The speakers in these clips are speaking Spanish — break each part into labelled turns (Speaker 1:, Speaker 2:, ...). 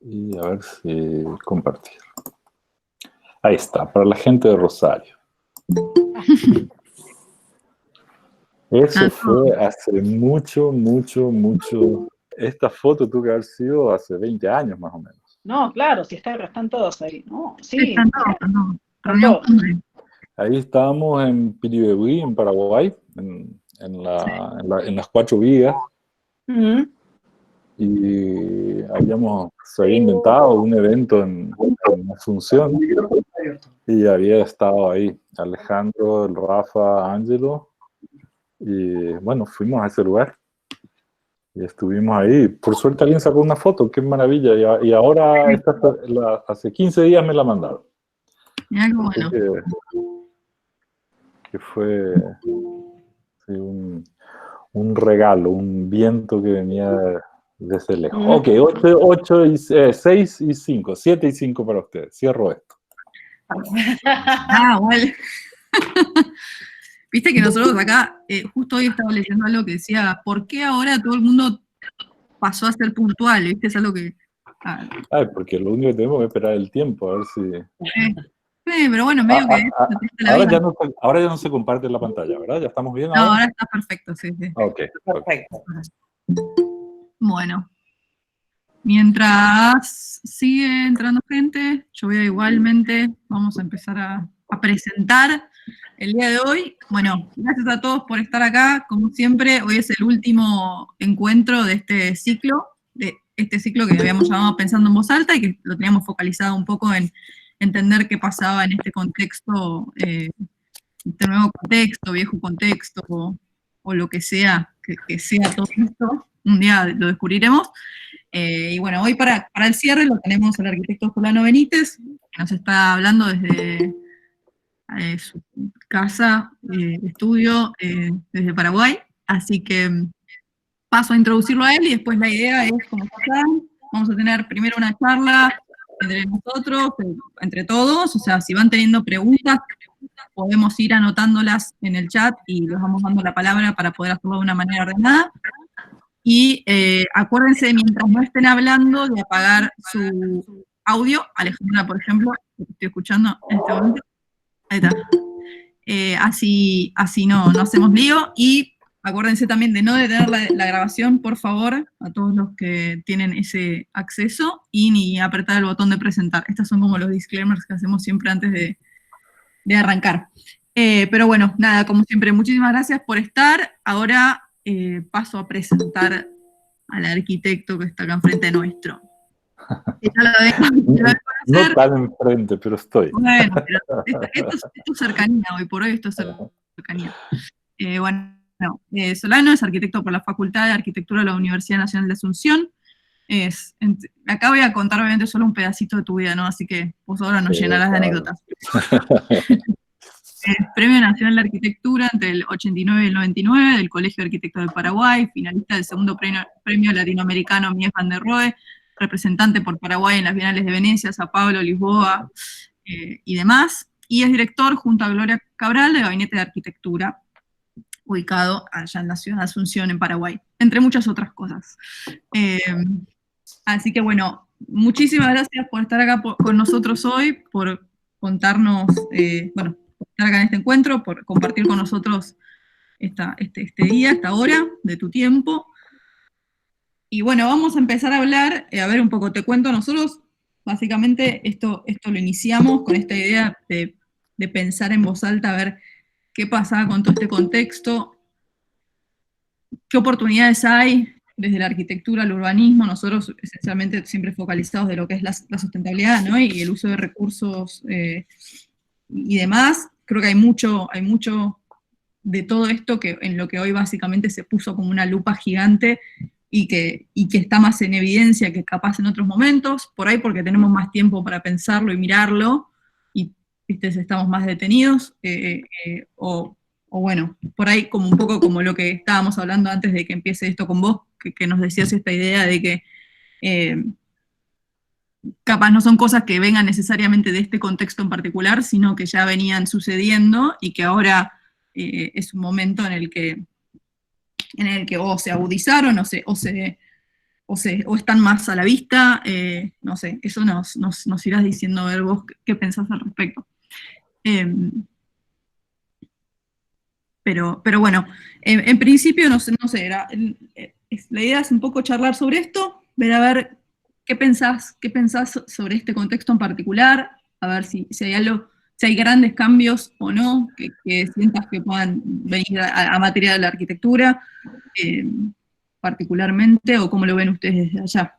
Speaker 1: Y a ver si compartir. Ahí está, para la gente de Rosario. Eso fue hace mucho. Esta foto tuvo que haber sido hace 20 años más o menos.
Speaker 2: No, claro, si están todos ahí. No, sí.
Speaker 3: Están todos.
Speaker 1: Ahí estábamos en Piribebuy, en Paraguay, en las 4 vías. Y se había inventado un evento en Asunción y había estado ahí Alejandro, el Rafa, Ángelo, y bueno, fuimos a ese lugar y estuvimos ahí. Por suerte alguien sacó una foto, qué maravilla, y ahora hace 15 días me la mandaron.
Speaker 3: Mirá qué bueno.
Speaker 1: Que fue sí, un regalo, un viento que venía desde lejos. Ok, 6 y 5, 7 y 5 para ustedes. Cierro esto.
Speaker 3: Bueno. Viste que nosotros acá, justo hoy estaba leyendo algo que decía, ¿por qué ahora todo el mundo pasó a ser puntual? ¿Viste? Es algo que...
Speaker 1: porque lo único que tenemos que esperar el tiempo, a ver si...
Speaker 3: pero bueno, medio que...
Speaker 1: ahora ya no se comparte la pantalla, ¿verdad? ¿Ya estamos bien
Speaker 3: ahora? No, ahora está perfecto, sí.
Speaker 1: Ok.
Speaker 2: Perfecto.
Speaker 3: Bueno. Mientras sigue entrando gente, yo voy igualmente, vamos a empezar a presentar el día de hoy. Bueno, gracias a todos por estar acá. Como siempre, hoy es el último encuentro de este ciclo que habíamos llamado Pensando en Voz Alta y que lo teníamos focalizado un poco en entender qué pasaba en este contexto, este nuevo contexto, viejo contexto, o lo que sea, que sea todo esto. Un día lo descubriremos. Y bueno, hoy para el cierre lo tenemos al arquitecto Solano Benítez, que nos está hablando desde su casa, estudio, desde Paraguay. Así que paso a introducirlo a él y después la idea es, como saben, vamos a tener primero una charla entre nosotros, entre todos, o sea, si van teniendo preguntas, podemos ir anotándolas en el chat y les vamos dando la palabra para poder hacerlo de una manera ordenada. Y acuérdense, mientras no estén hablando, de apagar su audio. Alejandra, por ejemplo, que te estoy escuchando en este momento. Ahí está. Así no hacemos lío. Y acuérdense también de no detener la grabación, por favor, a todos los que tienen ese acceso, y ni apretar el botón de presentar. Estos son como los disclaimers que hacemos siempre antes de arrancar. Pero bueno, nada, como siempre, muchísimas gracias por estar. Ahora paso a presentar al arquitecto que está acá enfrente nuestro.
Speaker 1: No tan enfrente, pero estoy.
Speaker 3: Bueno, pero esto es cercanía, hoy por hoy esto es cercanía. Solano es arquitecto por la Facultad de Arquitectura de la Universidad Nacional de Asunción. Acá voy a contar obviamente solo un pedacito de tu vida, ¿no? Así que vos ahora nos llenarás de anécdotas. Premio Nacional de Arquitectura entre el 89 y el 99 del Colegio de Arquitectos del Paraguay, finalista del segundo premio latinoamericano Mies van der Rohe, representante por Paraguay en las Bienales de Venecia, Sao Paulo, Lisboa y demás, y es director junto a Gloria Cabral del Gabinete de Arquitectura, ubicado allá en la ciudad de Asunción, en Paraguay, entre muchas otras cosas. Así que bueno, muchísimas gracias por estar acá con nosotros hoy, por contarnos, por estar acá en este encuentro, por compartir con nosotros este día, esta hora de tu tiempo. Y bueno, vamos a empezar a hablar, a ver un poco, te cuento, nosotros básicamente esto lo iniciamos con esta idea de pensar en voz alta, a ver qué pasaba con todo este contexto, qué oportunidades hay desde la arquitectura al urbanismo, nosotros esencialmente siempre focalizados de lo que es la sustentabilidad, ¿no? Y el uso de recursos y demás. Creo que hay mucho de todo esto en lo que hoy básicamente se puso como una lupa gigante y que está más en evidencia que capaz en otros momentos, por ahí porque tenemos más tiempo para pensarlo y mirarlo, y ¿viste? Estamos más detenidos, o bueno, por ahí como un poco como lo que estábamos hablando antes de que empiece esto con vos, que nos decías esta idea de que capaz no son cosas que vengan necesariamente de este contexto en particular, sino que ya venían sucediendo y que ahora es un momento en el que o se agudizaron o o están más a la vista, no sé, eso nos irás diciendo, a ver vos qué pensás al respecto. Pero bueno, en principio, no sé, la idea es un poco charlar sobre esto, ver a ver qué pensás sobre este contexto en particular, a ver si hay algo, si hay grandes cambios o no, que sientas que puedan venir a materia de la arquitectura, particularmente, o cómo lo ven ustedes desde allá.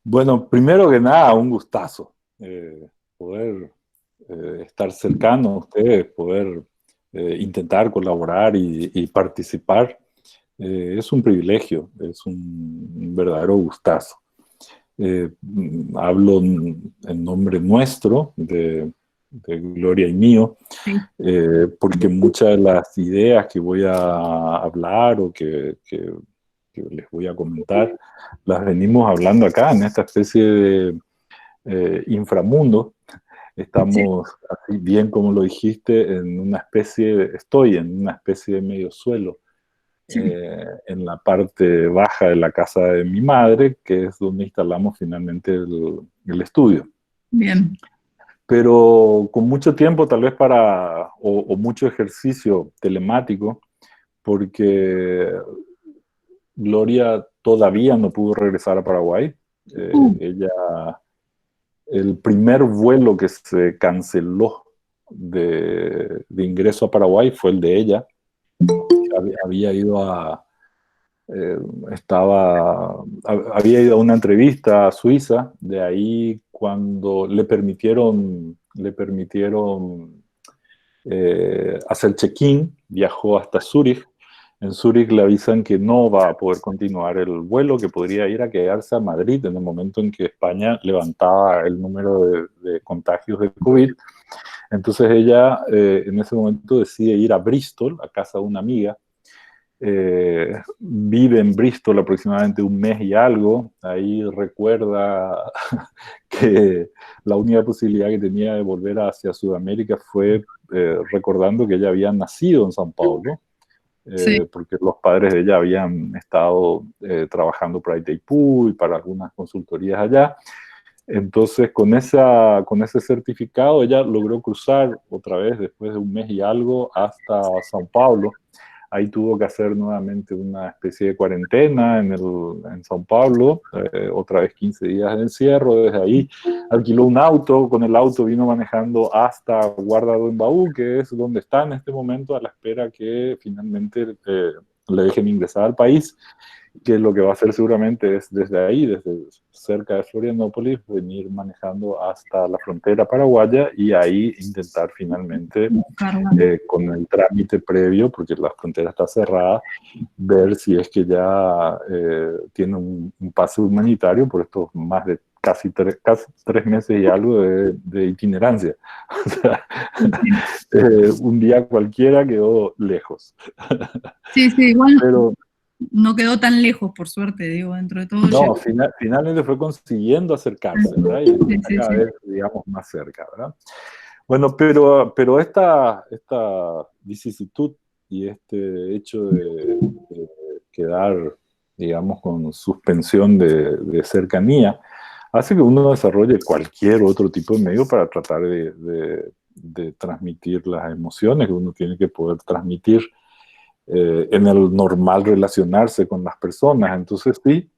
Speaker 1: Bueno, primero que nada, un gustazo poder estar cercano a ustedes, poder intentar colaborar y participar. Es un privilegio, es un verdadero gustazo. Hablo en nombre nuestro, de Gloria y mío,
Speaker 3: Sí.
Speaker 1: porque muchas de las ideas que voy a hablar o que les voy a comentar, las venimos hablando acá en esta especie de inframundo. Estamos, así bien como lo dijiste, estoy en una especie de medio suelo,
Speaker 3: Sí.
Speaker 1: en la parte baja de la casa de mi madre, que es donde instalamos finalmente el estudio.
Speaker 3: Bien.
Speaker 1: Pero con mucho tiempo tal vez o mucho ejercicio telemático, porque Gloria todavía no pudo regresar a Paraguay. El primer vuelo que se canceló de ingreso a Paraguay fue el de ella. Había ido había ido a una entrevista a Suiza. De ahí, cuando le permitieron hacer check-in, viajó hasta Zúrich. En Zúrich le avisan que no va a poder continuar el vuelo, que podría ir a quedarse a Madrid en el momento en que España levantaba el número de contagios de COVID. Entonces ella en ese momento decide ir a Bristol, a casa de una amiga. Vive en Bristol aproximadamente un mes y algo. Ahí recuerda que la única posibilidad que tenía de volver hacia Sudamérica fue recordando que ella había nacido en São Paulo,
Speaker 3: Sí.
Speaker 1: porque los padres de ella habían estado trabajando para Itaipú y para algunas consultorías allá. Entonces, con ese certificado, ella logró cruzar otra vez, después de un mes y algo, hasta São Paulo. Ahí tuvo que hacer nuevamente una especie de cuarentena en São Paulo, otra vez 15 días de encierro. Desde ahí alquiló un auto, con el auto vino manejando hasta Guarda do Embaú, que es donde está en este momento, a la espera que finalmente le dejen ingresar al país, que lo que va a hacer seguramente es desde ahí, desde cerca de Florianópolis, venir manejando hasta la frontera paraguaya y ahí intentar finalmente, con el trámite previo, porque la frontera está cerrada, ver si es que ya tiene un pase humanitario por estos más de casi tres meses y algo de itinerancia. O sea, un día cualquiera quedó lejos.
Speaker 3: Sí, igual.
Speaker 1: Pero
Speaker 3: no quedó tan lejos, por suerte, digo, dentro de todo.
Speaker 1: No, finalmente fue consiguiendo acercarse, ¿verdad? Y está cada vez, digamos, más cerca, ¿verdad? Bueno, pero esta vicisitud y este hecho de quedar, digamos, con suspensión de cercanía, hace que uno desarrolle cualquier otro tipo de medio para tratar de transmitir las emociones que uno tiene que poder transmitir en el normal relacionarse con las personas. Entonces sí,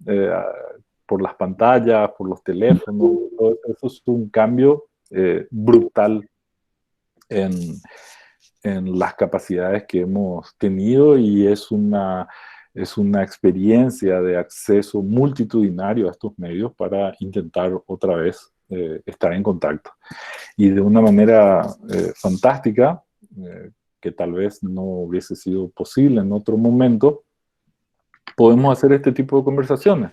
Speaker 1: por las pantallas, por los teléfonos, todo eso es un cambio brutal en las capacidades que hemos tenido, y es una experiencia de acceso multitudinario a estos medios para intentar otra vez estar en contacto. Y de una manera fantástica, que tal vez no hubiese sido posible en otro momento, podemos hacer este tipo de conversaciones.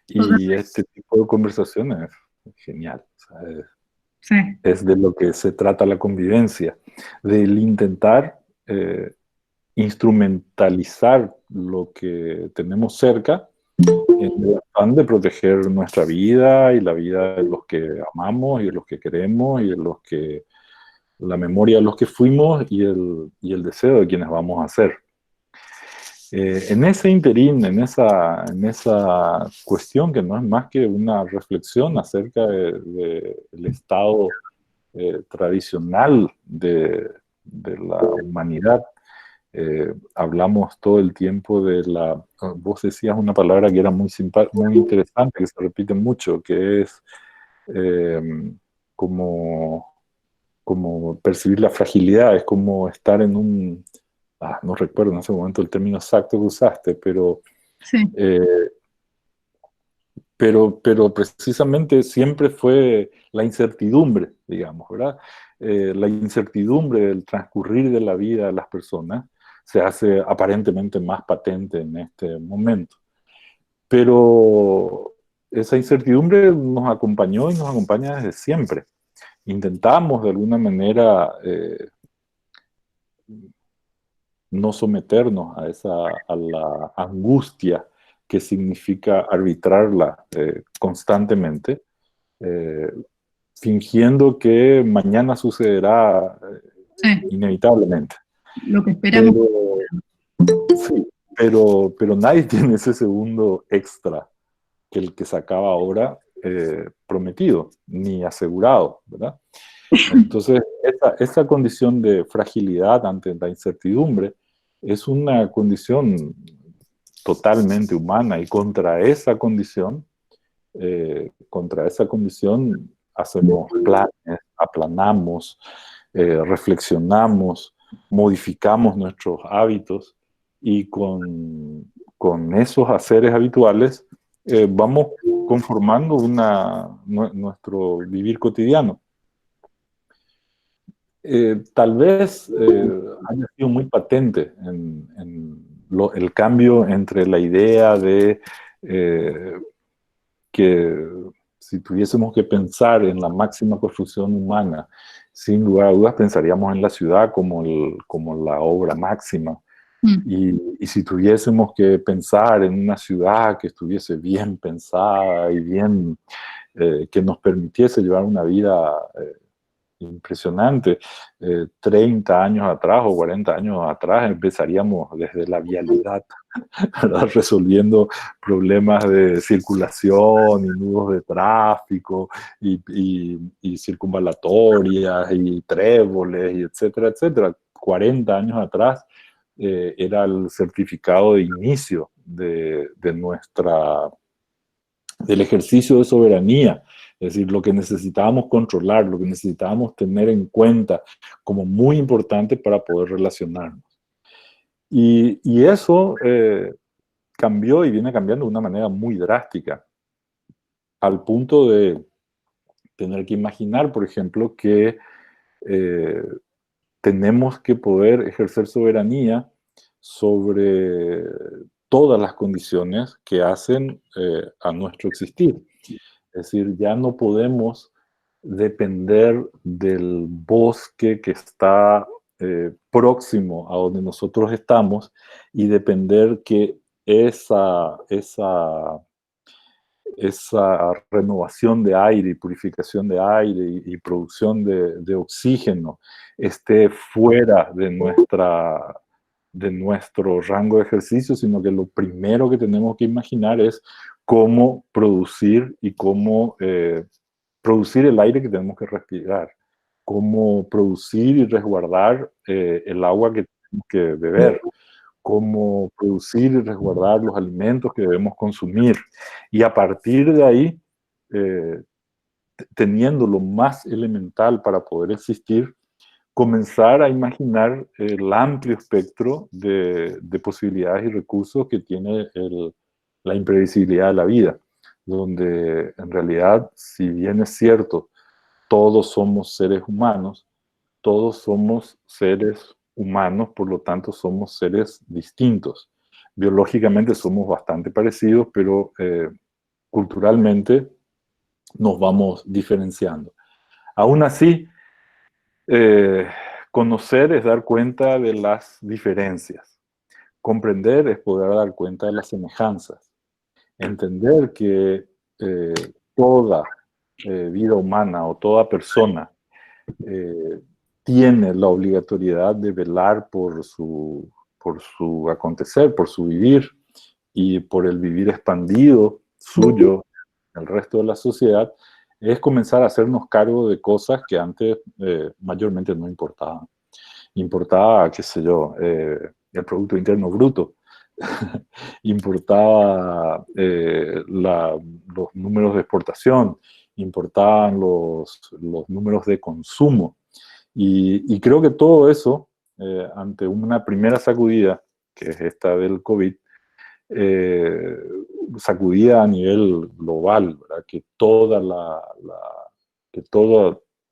Speaker 1: Y este tipo de conversaciones es genial. O sea, es de lo que se trata la convivencia, del intentar instrumentalizar lo que tenemos cerca en el afán de proteger nuestra vida y la vida de los que amamos y de los que queremos y de los que la memoria de los que fuimos y el deseo de quienes vamos a ser. En ese interín, en esa cuestión que no es más que una reflexión acerca del estado tradicional de la humanidad, hablamos todo el tiempo vos decías una palabra que era muy interesante, que se repite mucho, que es como, como percibir la fragilidad, es como estar en no recuerdo en ese momento el término exacto que usaste,
Speaker 3: Sí.
Speaker 1: Pero precisamente siempre fue la incertidumbre, digamos, ¿verdad? La incertidumbre del transcurrir de la vida de las personas se hace aparentemente más patente en este momento. Pero esa incertidumbre nos acompañó y nos acompaña desde siempre. Intentamos de alguna manera no someternos a la angustia que significa arbitrarla constantemente, fingiendo que mañana sucederá inevitablemente.
Speaker 3: Lo que esperamos.
Speaker 1: Sí, pero nadie tiene ese segundo extra que el que se acaba ahora prometido, ni asegurado, ¿verdad? Entonces, esa condición de fragilidad ante la incertidumbre es una condición totalmente humana, y contra esa condición hacemos planes, aplanamos, reflexionamos, modificamos nuestros hábitos, y con esos haceres habituales vamos conformando nuestro vivir cotidiano. Tal vez haya sido muy patente el cambio entre la idea de que si tuviésemos que pensar en la máxima construcción humana, sin lugar a dudas pensaríamos en la ciudad como la obra máxima. Y si tuviésemos que pensar en una ciudad que estuviese bien pensada y bien, que nos permitiese llevar una vida impresionante, 30 años atrás o 40 años atrás empezaríamos desde la vialidad, ¿verdad? Resolviendo problemas de circulación y nudos de tráfico y circunvalatorias y tréboles, y etcétera, etcétera. 40 años atrás era el certificado de inicio del ejercicio de soberanía. Es decir, lo que necesitábamos controlar, lo que necesitábamos tener en cuenta como muy importante para poder relacionarnos. Y eso cambió y viene cambiando de una manera muy drástica, al punto de tener que imaginar, por ejemplo, que tenemos que poder ejercer soberanía sobre todas las condiciones que hacen a nuestro existir. Es decir, ya no podemos depender del bosque que está próximo a donde nosotros estamos, y depender que esa renovación de aire y purificación de aire y producción de oxígeno esté fuera de nuestro rango de ejercicio, sino que lo primero que tenemos que imaginar es cómo producir y cómo producir el aire que tenemos que respirar, cómo producir y resguardar el agua que tenemos que beber, cómo producir y resguardar los alimentos que debemos consumir. Y a partir de ahí, teniendo lo más elemental para poder existir, comenzar a imaginar el amplio espectro de posibilidades y recursos que tiene la imprevisibilidad de la vida, donde en realidad, si bien es cierto, todos somos seres humanos, por lo tanto somos seres distintos. Biológicamente somos bastante parecidos, pero culturalmente nos vamos diferenciando. Aún así, conocer es dar cuenta de las diferencias. Comprender es poder dar cuenta de las semejanzas. Entender que toda vida humana o toda persona tiene la obligatoriedad de velar por su por su acontecer, por su vivir y por el vivir expandido suyo en el resto de la sociedad, es comenzar a hacernos cargo de cosas que antes mayormente no importaban. Importaba, qué sé yo, el Producto Interno Bruto, importaba los números de exportación, importaban los números de consumo. Y creo que todo eso, ante una primera sacudida, que es esta del COVID, sacudida a nivel global, ¿verdad? Que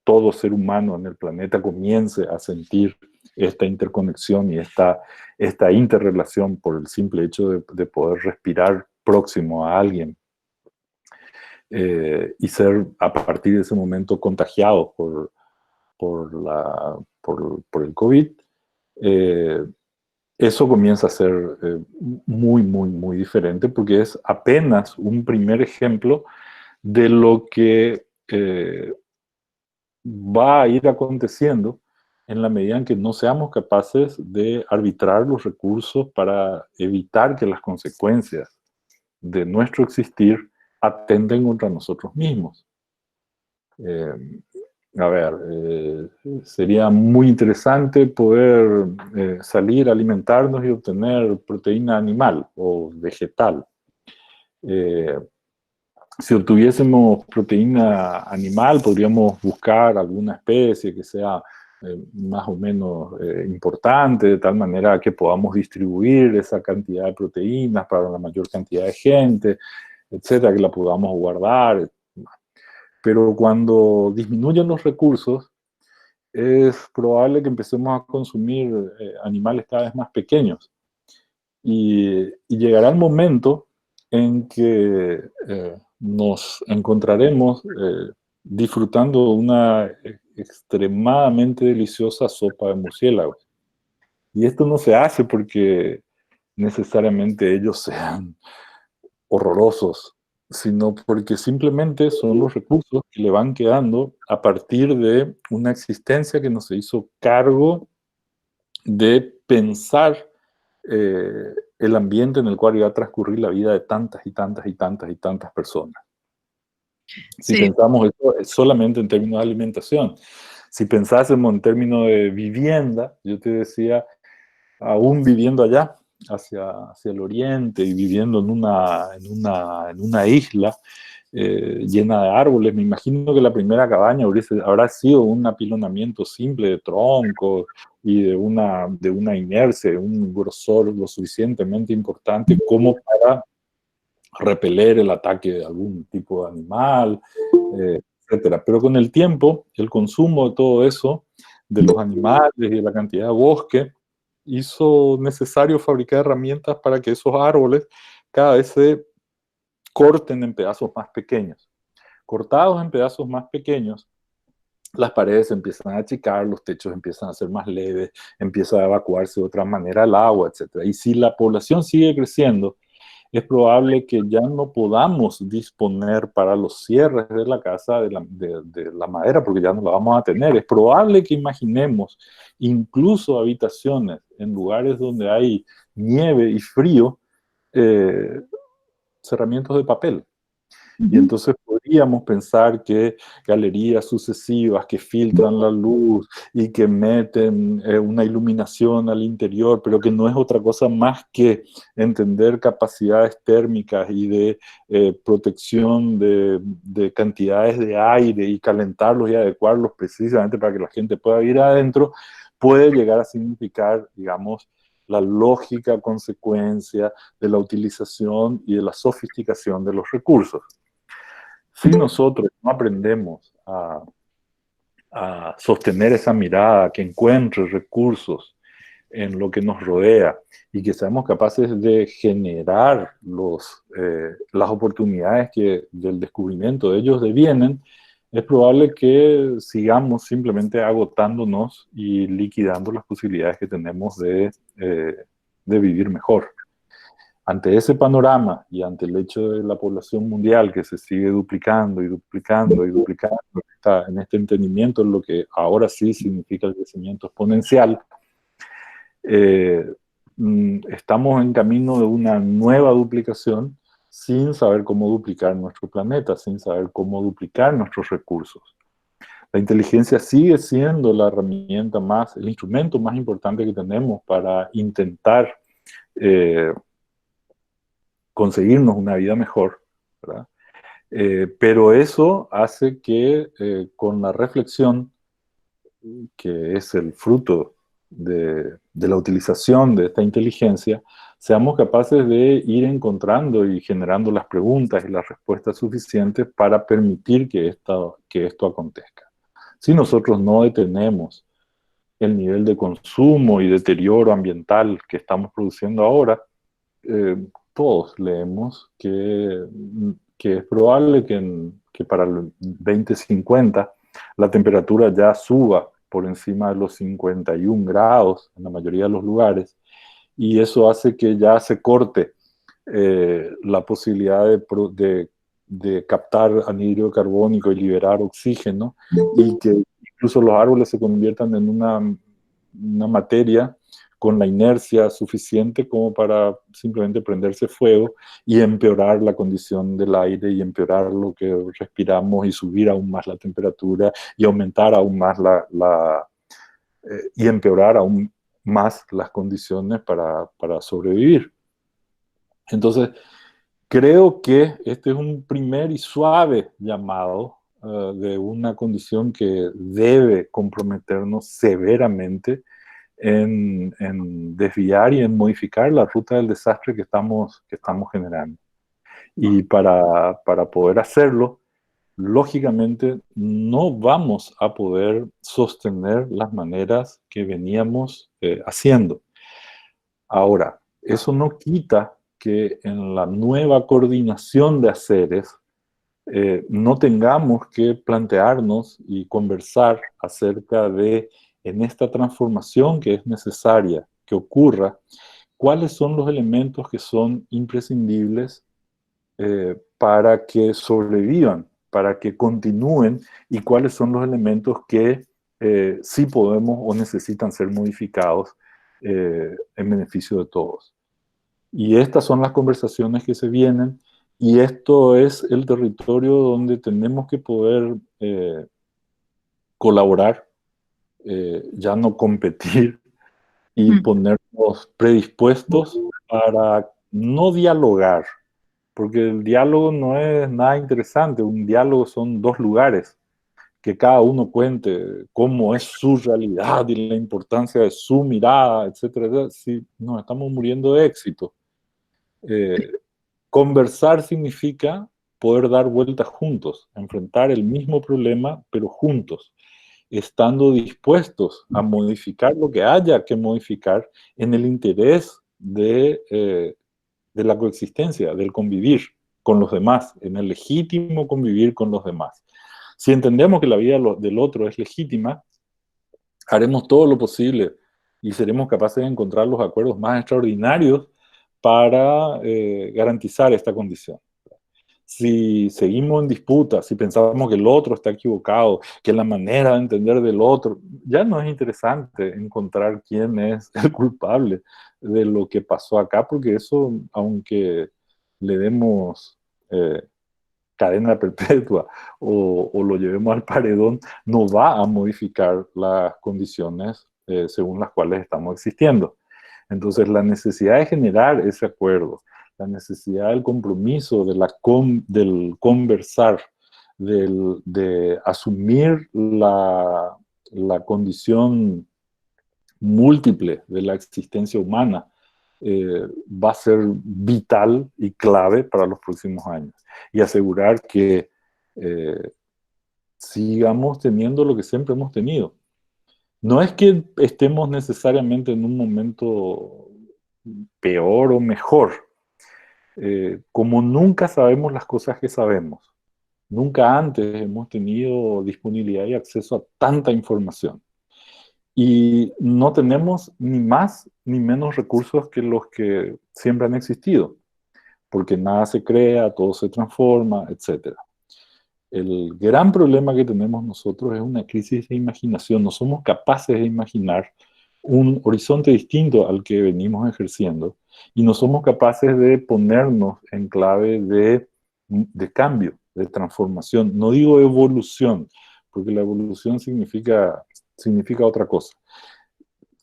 Speaker 1: todo ser humano en el planeta comience a sentir esta interconexión y esta interrelación por el simple hecho de poder respirar próximo a alguien y ser a partir de ese momento contagiados por el COVID, eso comienza a ser muy, muy, muy diferente porque es apenas un primer ejemplo de lo que va a ir aconteciendo en la medida en que no seamos capaces de arbitrar los recursos para evitar que las consecuencias de nuestro existir atenten contra nosotros mismos. Sería muy interesante poder salir a alimentarnos y obtener proteína animal o vegetal. Si obtuviésemos proteína animal, podríamos buscar alguna especie que sea más o menos importante, de tal manera que podamos distribuir esa cantidad de proteínas para la mayor cantidad de gente, etcétera, que la podamos guardar. Pero cuando disminuyen los recursos, es probable que empecemos a consumir animales cada vez más pequeños. Y llegará el momento en que nos encontraremos disfrutando una extremadamente deliciosa sopa de murciélagos. Y esto no se hace porque necesariamente ellos sean horrorosos, sino porque simplemente son los recursos que le van quedando a partir de una existencia que no se hizo cargo de pensar el ambiente en el cual iba a transcurrir la vida de tantas y tantas y tantas y tantas personas. Si pensamos eso solamente en términos de alimentación, si pensásemos en términos de vivienda, yo te decía, aún viviendo allá, hacia el oriente y viviendo en una isla llena de árboles, me imagino que la primera cabaña habrá sido un apilonamiento simple de troncos y de una inercia, un grosor lo suficientemente importante como para repeler el ataque de algún tipo de animal, etcétera. Pero con el tiempo, el consumo de todo eso, de los animales y de la cantidad de bosque, hizo necesario fabricar herramientas para que esos árboles cada vez se corten en pedazos más pequeños. Cortados en pedazos más pequeños, las paredes se empiezan a achicar, los techos empiezan a ser más leves, empieza a evacuarse de otra manera el agua, etc. Y si la población sigue creciendo, es probable que ya no podamos disponer para los cierres de la casa de la madera, porque ya no la vamos a tener. Es probable que imaginemos incluso habitaciones en lugares donde hay nieve y frío, cerramientos de papel. Y entonces podríamos pensar que galerías sucesivas que filtran la luz y que meten una iluminación al interior, pero que no es otra cosa más que entender capacidades térmicas y de protección de cantidades de aire y calentarlos y adecuarlos precisamente para que la gente pueda vivir adentro, puede llegar a significar, digamos, la lógica consecuencia de la utilización y de la sofisticación de los recursos. Si nosotros no aprendemos a sostener esa mirada, que encuentre recursos en lo que nos rodea y que seamos capaces de generar las oportunidades que del descubrimiento de ellos devienen, es probable que sigamos simplemente agotándonos y liquidando las posibilidades que tenemos de vivir mejor. Ante ese panorama y ante el hecho de la población mundial que se sigue duplicando y duplicando y duplicando en este entendimiento, lo que ahora sí significa el crecimiento exponencial, estamos en camino de una nueva duplicación sin saber cómo duplicar nuestro planeta, sin saber cómo duplicar nuestros recursos. La inteligencia sigue siendo la herramienta más, el instrumento más importante que tenemos para intentar conseguirnos una vida mejor, ¿verdad? Pero eso hace que con la reflexión, que es el fruto de la utilización de esta inteligencia, seamos capaces de ir encontrando y generando las preguntas y las respuestas suficientes para permitir que esto acontezca. Si nosotros no detenemos el nivel de consumo y deterioro ambiental que estamos produciendo ahora, todos leemos que es probable que para el 2050 la temperatura ya suba por encima de los 51 grados en la mayoría de los lugares, y eso hace que ya se corte la posibilidad de captar anhídrido carbónico y liberar oxígeno, y que incluso los árboles se conviertan en una materia con la inercia suficiente como para simplemente prenderse fuego y empeorar la condición del aire y empeorar lo que respiramos y subir aún más la temperatura y aumentar aún más y empeorar aún más las condiciones para sobrevivir. Entonces, creo que este es un primer y suave llamado de una condición que debe comprometernos severamente en desviar y en modificar la ruta del desastre que estamos generando. Y para poder hacerlo, lógicamente no vamos a poder sostener las maneras que veníamos haciendo. Ahora, eso no quita que en la nueva coordinación de haceres no tengamos que plantearnos y conversar acerca de, en esta transformación que es necesaria que ocurra, cuáles son los elementos que son imprescindibles para que sobrevivan, para que continúen, y cuáles son los elementos que sí podemos o necesitan ser modificados en beneficio de todos. Y estas son las conversaciones que se vienen, y esto es el territorio donde tenemos que poder colaborar, ya no competir, y ponernos predispuestos para no dialogar, porque el diálogo no es nada interesante. Un diálogo son dos lugares, que cada uno cuente cómo es su realidad y la importancia de su mirada, etcétera. Si nos estamos muriendo de éxito. Conversar significa poder dar vueltas juntos, enfrentar el mismo problema, pero juntos, estando dispuestos a modificar lo que haya que modificar en el interés de la coexistencia, del convivir con los demás, en el legítimo convivir con los demás. Si entendemos que la vida del otro es legítima, haremos todo lo posible y seremos capaces de encontrar los acuerdos más extraordinarios para garantizar esta condición. Si seguimos en disputa, si pensamos que el otro está equivocado, que la manera de entender del otro, ya no es interesante encontrar quién es el culpable de lo que pasó acá, porque eso, aunque le demos cadena perpetua o lo llevemos al paredón, no va a modificar las condiciones según las cuales estamos existiendo. Entonces, la necesidad de generar ese acuerdo, la necesidad del compromiso, del conversar, de asumir la condición múltiple de la existencia humana, va a ser vital y clave para los próximos años. Y asegurar que sigamos teniendo lo que siempre hemos tenido. No es que estemos necesariamente en un momento peor o mejor. Como nunca sabemos las cosas que sabemos, nunca antes hemos tenido disponibilidad y acceso a tanta información. Y no tenemos ni más ni menos recursos que los que siempre han existido, porque nada se crea, todo se transforma, etc. El gran problema que tenemos nosotros es una crisis de imaginación. No somos capaces de imaginar un horizonte distinto al que venimos ejerciendo y no somos capaces de ponernos en clave de cambio, de transformación. No digo evolución, porque la evolución significa otra cosa.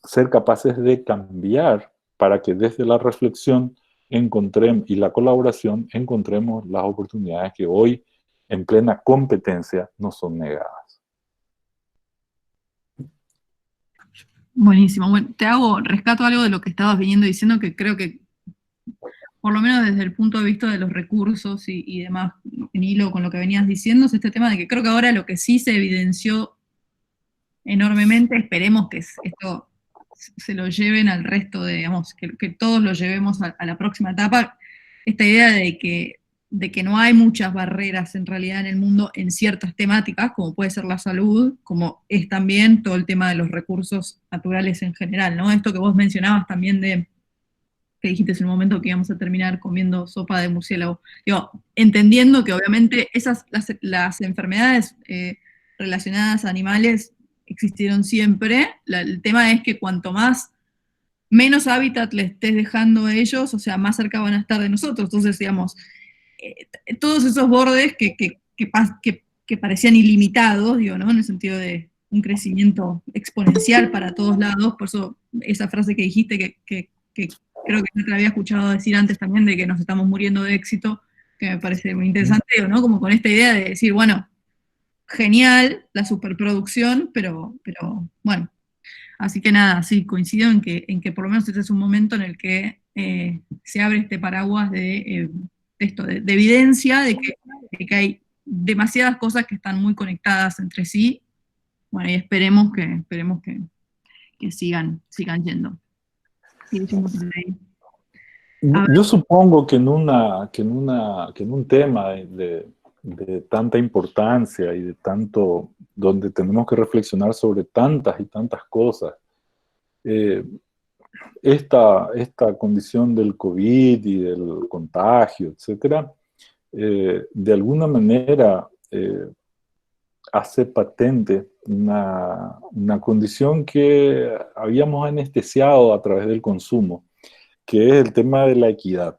Speaker 1: Ser capaces de cambiar para que desde la reflexión encontremos y la colaboración encontremos las oportunidades que hoy en plena competencia nos son negadas.
Speaker 3: Buenísimo. Bueno, rescato algo de lo que estabas viniendo diciendo, que creo que, por lo menos desde el punto de vista de los recursos y demás, en hilo con lo que venías diciendo, es este tema de que creo que ahora lo que sí se evidenció enormemente, esperemos que esto se lo lleven al resto de, digamos, que todos lo llevemos a la próxima etapa, esta idea de que no hay muchas barreras en realidad en el mundo en ciertas temáticas, como puede ser la salud, como es también todo el tema de los recursos naturales en general, ¿no? Esto que vos mencionabas también que dijiste en un momento que íbamos a terminar comiendo sopa de murciélago. Digo, entendiendo que obviamente las enfermedades relacionadas a animales existieron siempre, el tema es que cuanto menos hábitat le estés dejando a ellos, o sea, más cerca van a estar de nosotros. Entonces, digamos, todos esos bordes que parecían ilimitados, digo, ¿no? En el sentido de un crecimiento exponencial para todos lados, por eso esa frase que dijiste que creo que no te la había escuchado decir antes también, de que nos estamos muriendo de éxito, que me parece muy interesante, ¿no? Como con esta idea de decir, bueno, genial la superproducción, pero bueno. Así que nada, sí, coincido en que por lo menos este es un momento en el que se abre este paraguas de evidencia de que hay demasiadas cosas que están muy conectadas entre sí. Bueno, y esperemos que sigan yendo.
Speaker 1: Yo supongo que en un tema de tanta importancia y de tanto, donde tenemos que reflexionar sobre tantas y tantas cosas, esta condición del COVID y del contagio, etcétera, de alguna manera hace patente una condición que habíamos anestesiado a través del consumo, que es el tema de la equidad.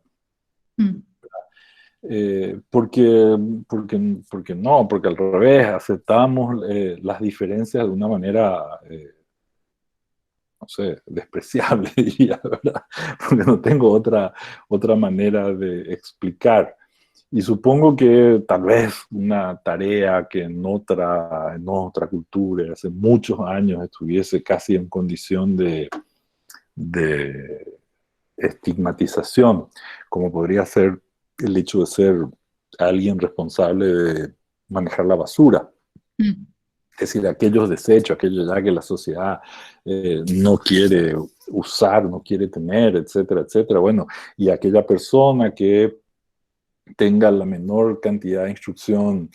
Speaker 1: Porque al revés, aceptamos las diferencias de una manera, no sé, despreciable, diría, ¿verdad? Porque no tengo otra manera de explicar. Y supongo que tal vez una tarea que en otra cultura, hace muchos años, estuviese casi en condición de estigmatización, como podría ser el hecho de ser alguien responsable de manejar la basura. Es decir, aquellos desechos, aquello ya que la sociedad no quiere usar, no quiere tener, etcétera, etcétera. Bueno, y aquella persona que tenga la menor cantidad de instrucción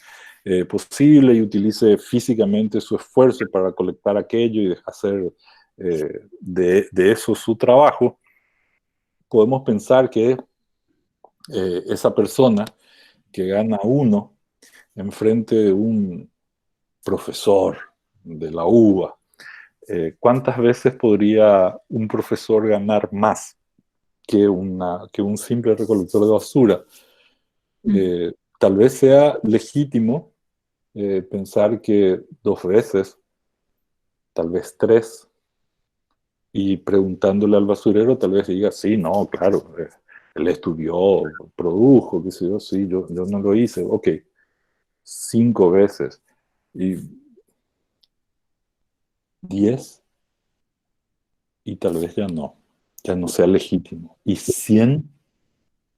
Speaker 1: posible y utilice físicamente su esfuerzo para colectar aquello y hacer de eso su trabajo, podemos pensar que esa persona que gana 1 enfrente de un profesor de la UBA, ¿cuántas veces podría un profesor ganar más que un simple recolector de basura? Tal vez sea legítimo pensar que 2 veces, tal vez 3, y preguntándole al basurero tal vez diga, sí, no, claro, él estudió, produjo, qué sé yo, sí, yo no lo hice, ok, 5 veces, y 10, y tal vez ya no sea legítimo, y 100,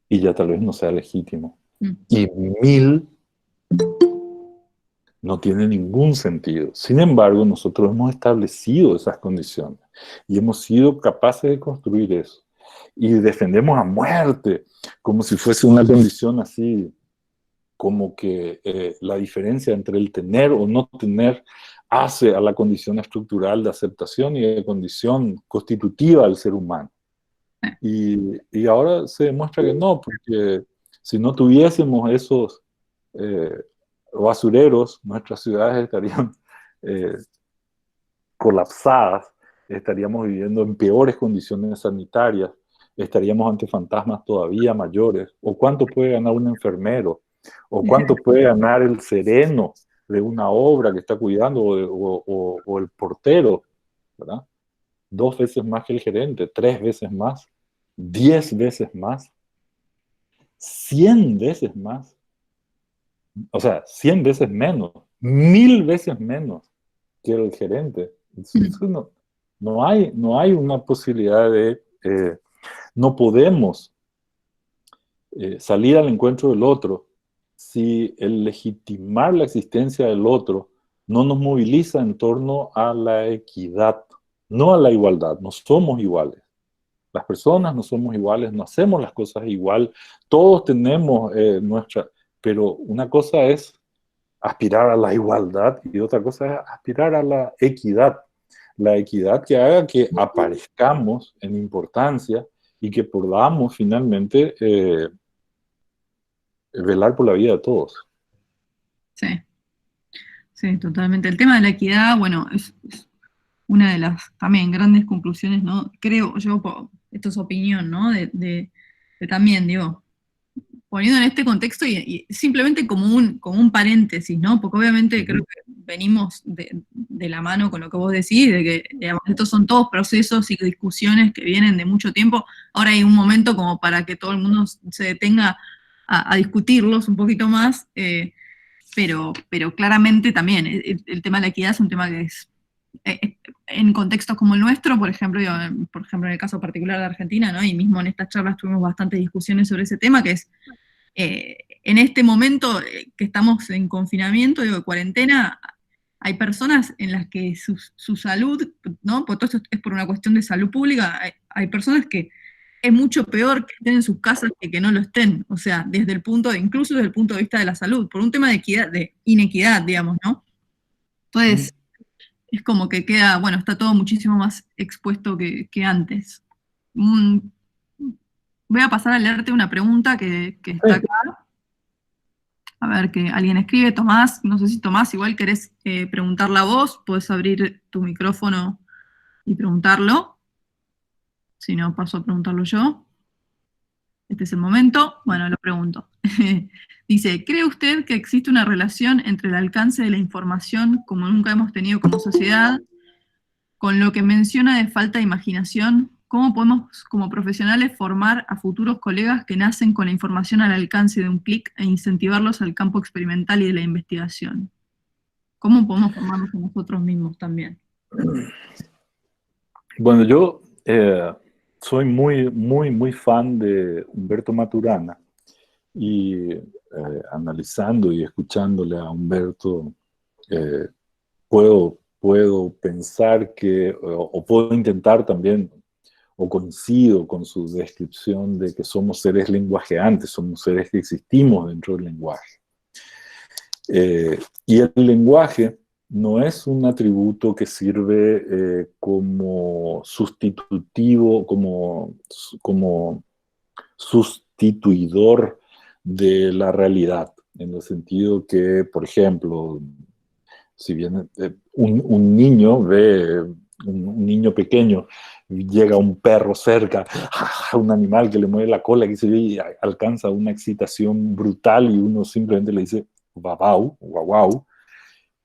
Speaker 1: y ya tal vez no sea legítimo, y 1000, no tiene ningún sentido. Sin embargo, nosotros hemos establecido esas condiciones y hemos sido capaces de construir eso. Y defendemos a muerte, como si fuese una condición así, como que la diferencia entre el tener o no tener hace a la condición estructural de aceptación y de condición constitutiva del ser humano. Y ahora se demuestra que no, porque si no tuviésemos esos basureros, nuestras ciudades estarían colapsadas estaríamos viviendo en peores condiciones sanitarias, estaríamos ante fantasmas todavía mayores, o cuánto puede ganar un enfermero, o cuánto puede ganar el sereno de una obra que está cuidando, o el portero, ¿verdad? 2 veces más que el gerente, 3 veces más, 10 veces más, 100 veces más, o sea, 100 veces menos, 1000 veces menos que el gerente. No hay una posibilidad de... no podemos salir al encuentro del otro si el legitimar la existencia del otro no nos moviliza en torno a la equidad, no a la igualdad. No somos iguales. Las personas no somos iguales, no hacemos las cosas igual, todos tenemos pero una cosa es aspirar a la igualdad y otra cosa es aspirar a la equidad. La equidad que haga que aparezcamos en importancia y que podamos finalmente velar por la vida de todos.
Speaker 3: Sí, sí, totalmente. El tema de la equidad, bueno, es una de las también grandes conclusiones, ¿no? Creo yo, esto es opinión, ¿no? De también, digo, poniendo en este contexto y simplemente como un paréntesis, ¿no? Porque obviamente creo que venimos de la mano con lo que vos decís, de que, digamos, estos son todos procesos y discusiones que vienen de mucho tiempo. Ahora hay un momento como para que todo el mundo se detenga a discutirlos un poquito más, pero claramente también el tema de la equidad es un tema que es, en contextos como el nuestro, por ejemplo, en el caso particular de Argentina, ¿no? Y mismo en estas charlas tuvimos bastantes discusiones sobre ese tema, que es, en este momento que estamos en confinamiento, de cuarentena, hay personas en las que su salud, ¿no? Porque todo esto es por una cuestión de salud pública, hay personas que es mucho peor que estén en sus casas que no lo estén, o sea, incluso desde el punto de vista de la salud, por un tema de equidad, de inequidad, digamos, ¿no? Entonces, es como que queda, bueno, está todo muchísimo más expuesto que antes. Voy a pasar a leerte una pregunta que está acá. A ver, que alguien escribe, Tomás, no sé si Tomás, igual querés preguntarla a vos, podés abrir tu micrófono y preguntarlo. Si no, paso a preguntarlo yo. Este es el momento. Bueno, lo pregunto. Dice, ¿cree usted que existe una relación entre el alcance de la información, como nunca hemos tenido como sociedad, con lo que menciona de falta de imaginación? ¿Cómo podemos, como profesionales, formar a futuros colegas que nacen con la información al alcance de un clic e incentivarlos al campo experimental y de la investigación? ¿Cómo podemos formarnos a nosotros mismos también?
Speaker 1: Bueno, yo soy muy, muy, muy fan de Humberto Maturana y analizando y escuchándole a Humberto, puedo pensar que, o puedo intentar también, o coincido con su descripción de que somos seres lenguajeantes, somos seres que existimos dentro del lenguaje. Y el lenguaje no es un atributo que sirve como sustitutivo, como sustituidor de la realidad, en el sentido que, por ejemplo, si bien un niño ve, un niño pequeño, llega un perro cerca, un animal que le mueve la cola, y alcanza una excitación brutal y uno simplemente le dice guau, guau,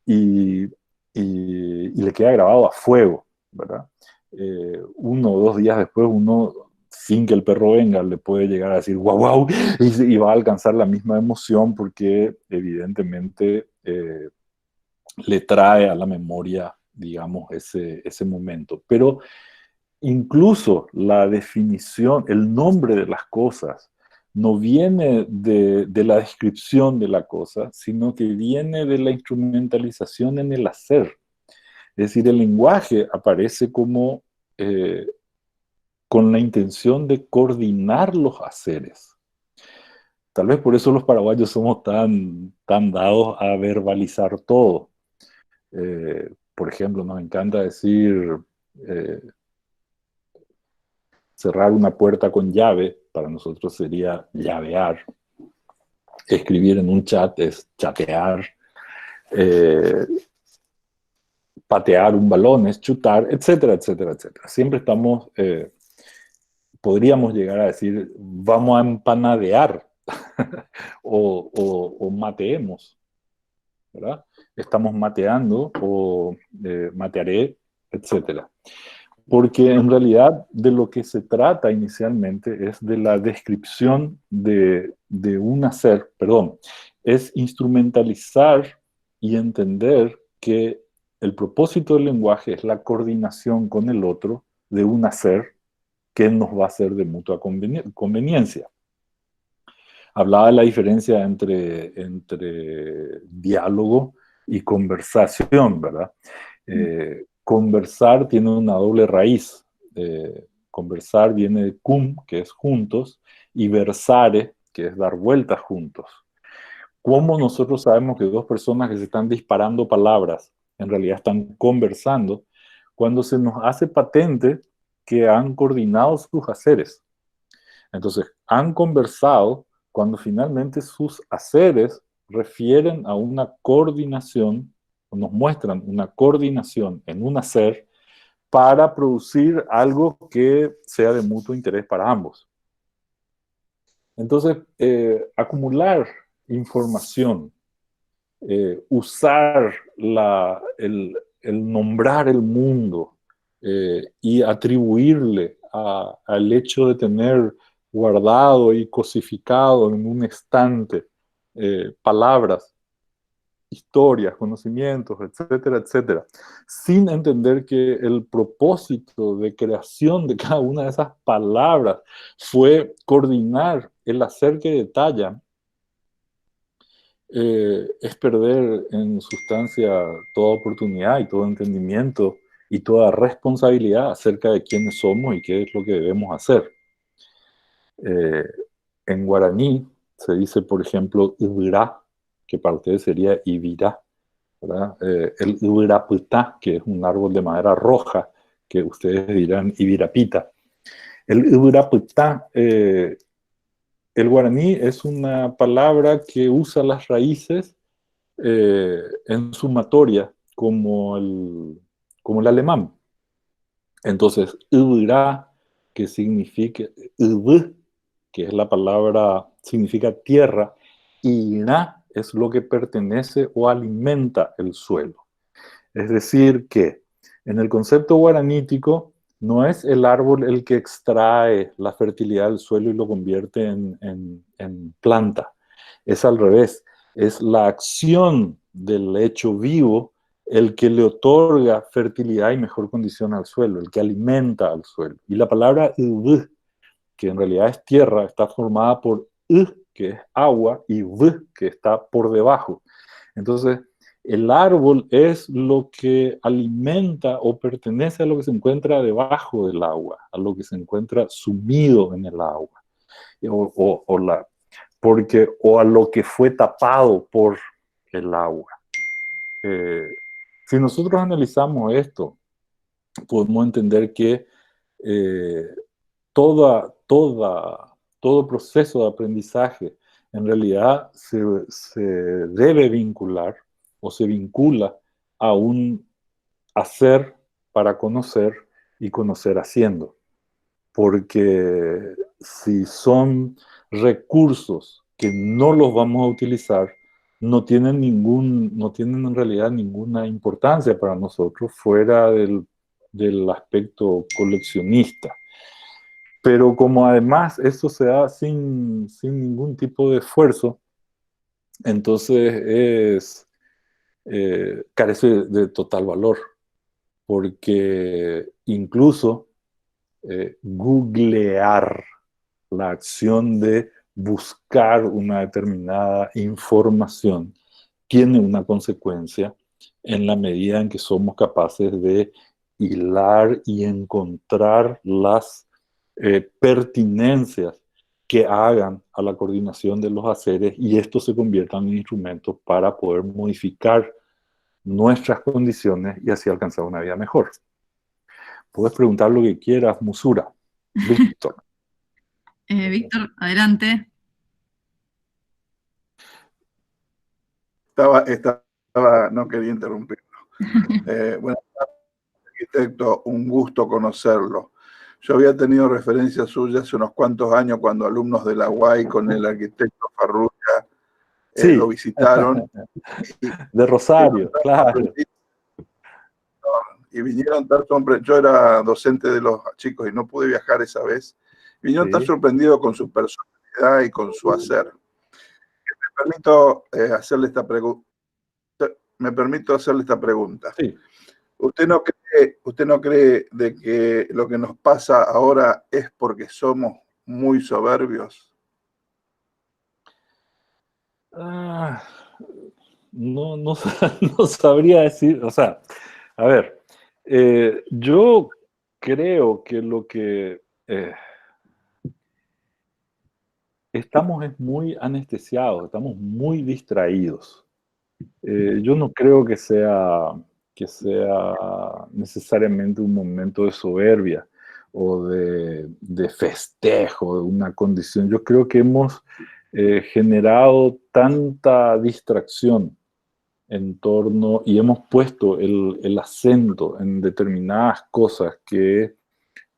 Speaker 1: y le queda grabado a fuego, ¿verdad? 1 o 2 días después, uno, sin que el perro venga, le puede llegar a decir guau, guau, y va a alcanzar la misma emoción porque evidentemente le trae a la memoria, digamos, ese momento. Pero incluso la definición, el nombre de las cosas, no viene de la descripción de la cosa, sino que viene de la instrumentalización en el hacer. Es decir, el lenguaje aparece como con la intención de coordinar los haceres. Tal vez por eso los paraguayos somos tan dados a verbalizar todo. Por ejemplo, nos encanta decir cerrar una puerta con llave, para nosotros sería llavear. Escribir en un chat es chatear. patear un balón, es chutar, etcétera, etcétera, etcétera. Siempre estamos, podríamos llegar a decir, vamos a empanadear o mateemos, ¿verdad? Estamos mateando o matearé, etcétera. Porque en realidad de lo que se trata inicialmente es de la descripción de un hacer, perdón, es instrumentalizar y entender que el propósito del lenguaje es la coordinación con el otro de un hacer que nos va a ser de mutua conveniencia. Hablaba de la diferencia entre diálogo y conversación, ¿verdad? Conversar tiene una doble raíz. Conversar viene de cum, que es juntos, y versare, que es dar vueltas juntos. ¿Cómo nosotros sabemos que dos personas que se están disparando palabras en realidad están conversando? Cuando se nos hace patente que han coordinado sus haceres. Entonces, han conversado cuando finalmente sus haceres refieren a una coordinación, o nos muestran una coordinación en un hacer para producir algo que sea de mutuo interés para ambos. Entonces, acumular información, usar el nombrar el mundo y atribuirle al hecho de tener guardado y cosificado en un estante palabras, historias, conocimientos, etcétera, etcétera, sin entender que el propósito de creación de cada una de esas palabras fue coordinar el hacer que detalla, es perder en sustancia toda oportunidad y todo entendimiento y toda responsabilidad acerca de quiénes somos y qué es lo que debemos hacer. En guaraní se dice, por ejemplo, ibirá, que para ustedes sería ibirá, ¿verdad? El ibirapitá, que es un árbol de madera roja, que ustedes dirán ibirapita. El ibirapitá, el guaraní es una palabra que usa las raíces en sumatoria como el alemán. Entonces, ibirá, que significa ib, que es la palabra, significa tierra, y ina es lo que pertenece o alimenta el suelo. Es decir, que en el concepto guaranítico no es el árbol el que extrae la fertilidad del suelo y lo convierte en planta. Es al revés. Es la acción del hecho vivo el que le otorga fertilidad y mejor condición al suelo, el que alimenta al suelo. Y la palabra ub, que en realidad es tierra, está formada por u, que es agua, y v, que está por debajo. Entonces, el árbol es lo que alimenta o pertenece a lo que se encuentra debajo del agua, a lo que se encuentra sumido en el agua, o a lo que fue tapado por el agua. Si nosotros analizamos esto, podemos entender que todo proceso de aprendizaje en realidad se debe vincular o se vincula a un hacer para conocer y conocer haciendo. Porque si son recursos que no los vamos a utilizar, no tienen en realidad ninguna importancia para nosotros fuera del aspecto coleccionista. Pero como además eso se da sin ningún tipo de esfuerzo, entonces carece de total valor, porque incluso googlear, la acción de buscar una determinada información, tiene una consecuencia en la medida en que somos capaces de hilar y encontrar las pertinencias que hagan a la coordinación de los haceres y estos se conviertan en instrumentos para poder modificar nuestras condiciones y así alcanzar una vida mejor. Puedes preguntar lo que quieras, Musura. Víctor.
Speaker 3: Víctor, adelante.
Speaker 4: No quería interrumpir. Buenas tardes, arquitecto, un gusto conocerlo. Yo había tenido referencias suyas hace unos cuantos años cuando alumnos de la UAI con el arquitecto Farrugia
Speaker 1: Sí,
Speaker 4: lo visitaron.
Speaker 1: de Rosario, claro.
Speaker 4: Y vinieron tan sorprendidos. Yo era docente de los chicos y no pude viajar esa vez. Vinieron tan sorprendidos con su personalidad y con su hacer. Me permito hacerle esta pregunta.
Speaker 1: Sí.
Speaker 4: ¿Usted no cree de que lo que nos pasa ahora es porque somos muy soberbios?
Speaker 1: No, no sabría decir, o sea, a ver, yo creo que lo que estamos es muy anestesiados, estamos muy distraídos. Yo no creo que sea necesariamente un momento de soberbia o de festejo, de una condición. Yo creo que hemos generado tanta distracción en torno y hemos puesto el acento en determinadas cosas que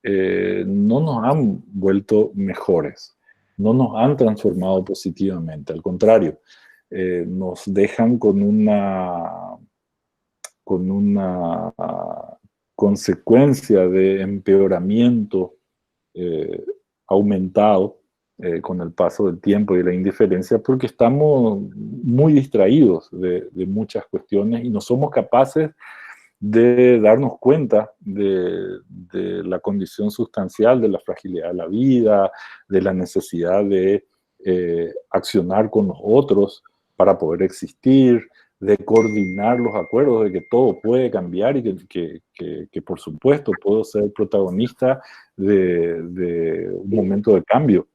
Speaker 1: no nos han vuelto mejores, no nos han transformado positivamente, al contrario, nos dejan con una consecuencia de empeoramiento aumentado con el paso del tiempo y de la indiferencia, porque estamos muy distraídos de muchas cuestiones y no somos capaces de darnos cuenta de la condición sustancial de la fragilidad de la vida, de la necesidad de accionar con los otros para poder existir, de coordinar los acuerdos, de que todo puede cambiar y que por supuesto puedo ser protagonista de un momento de cambio,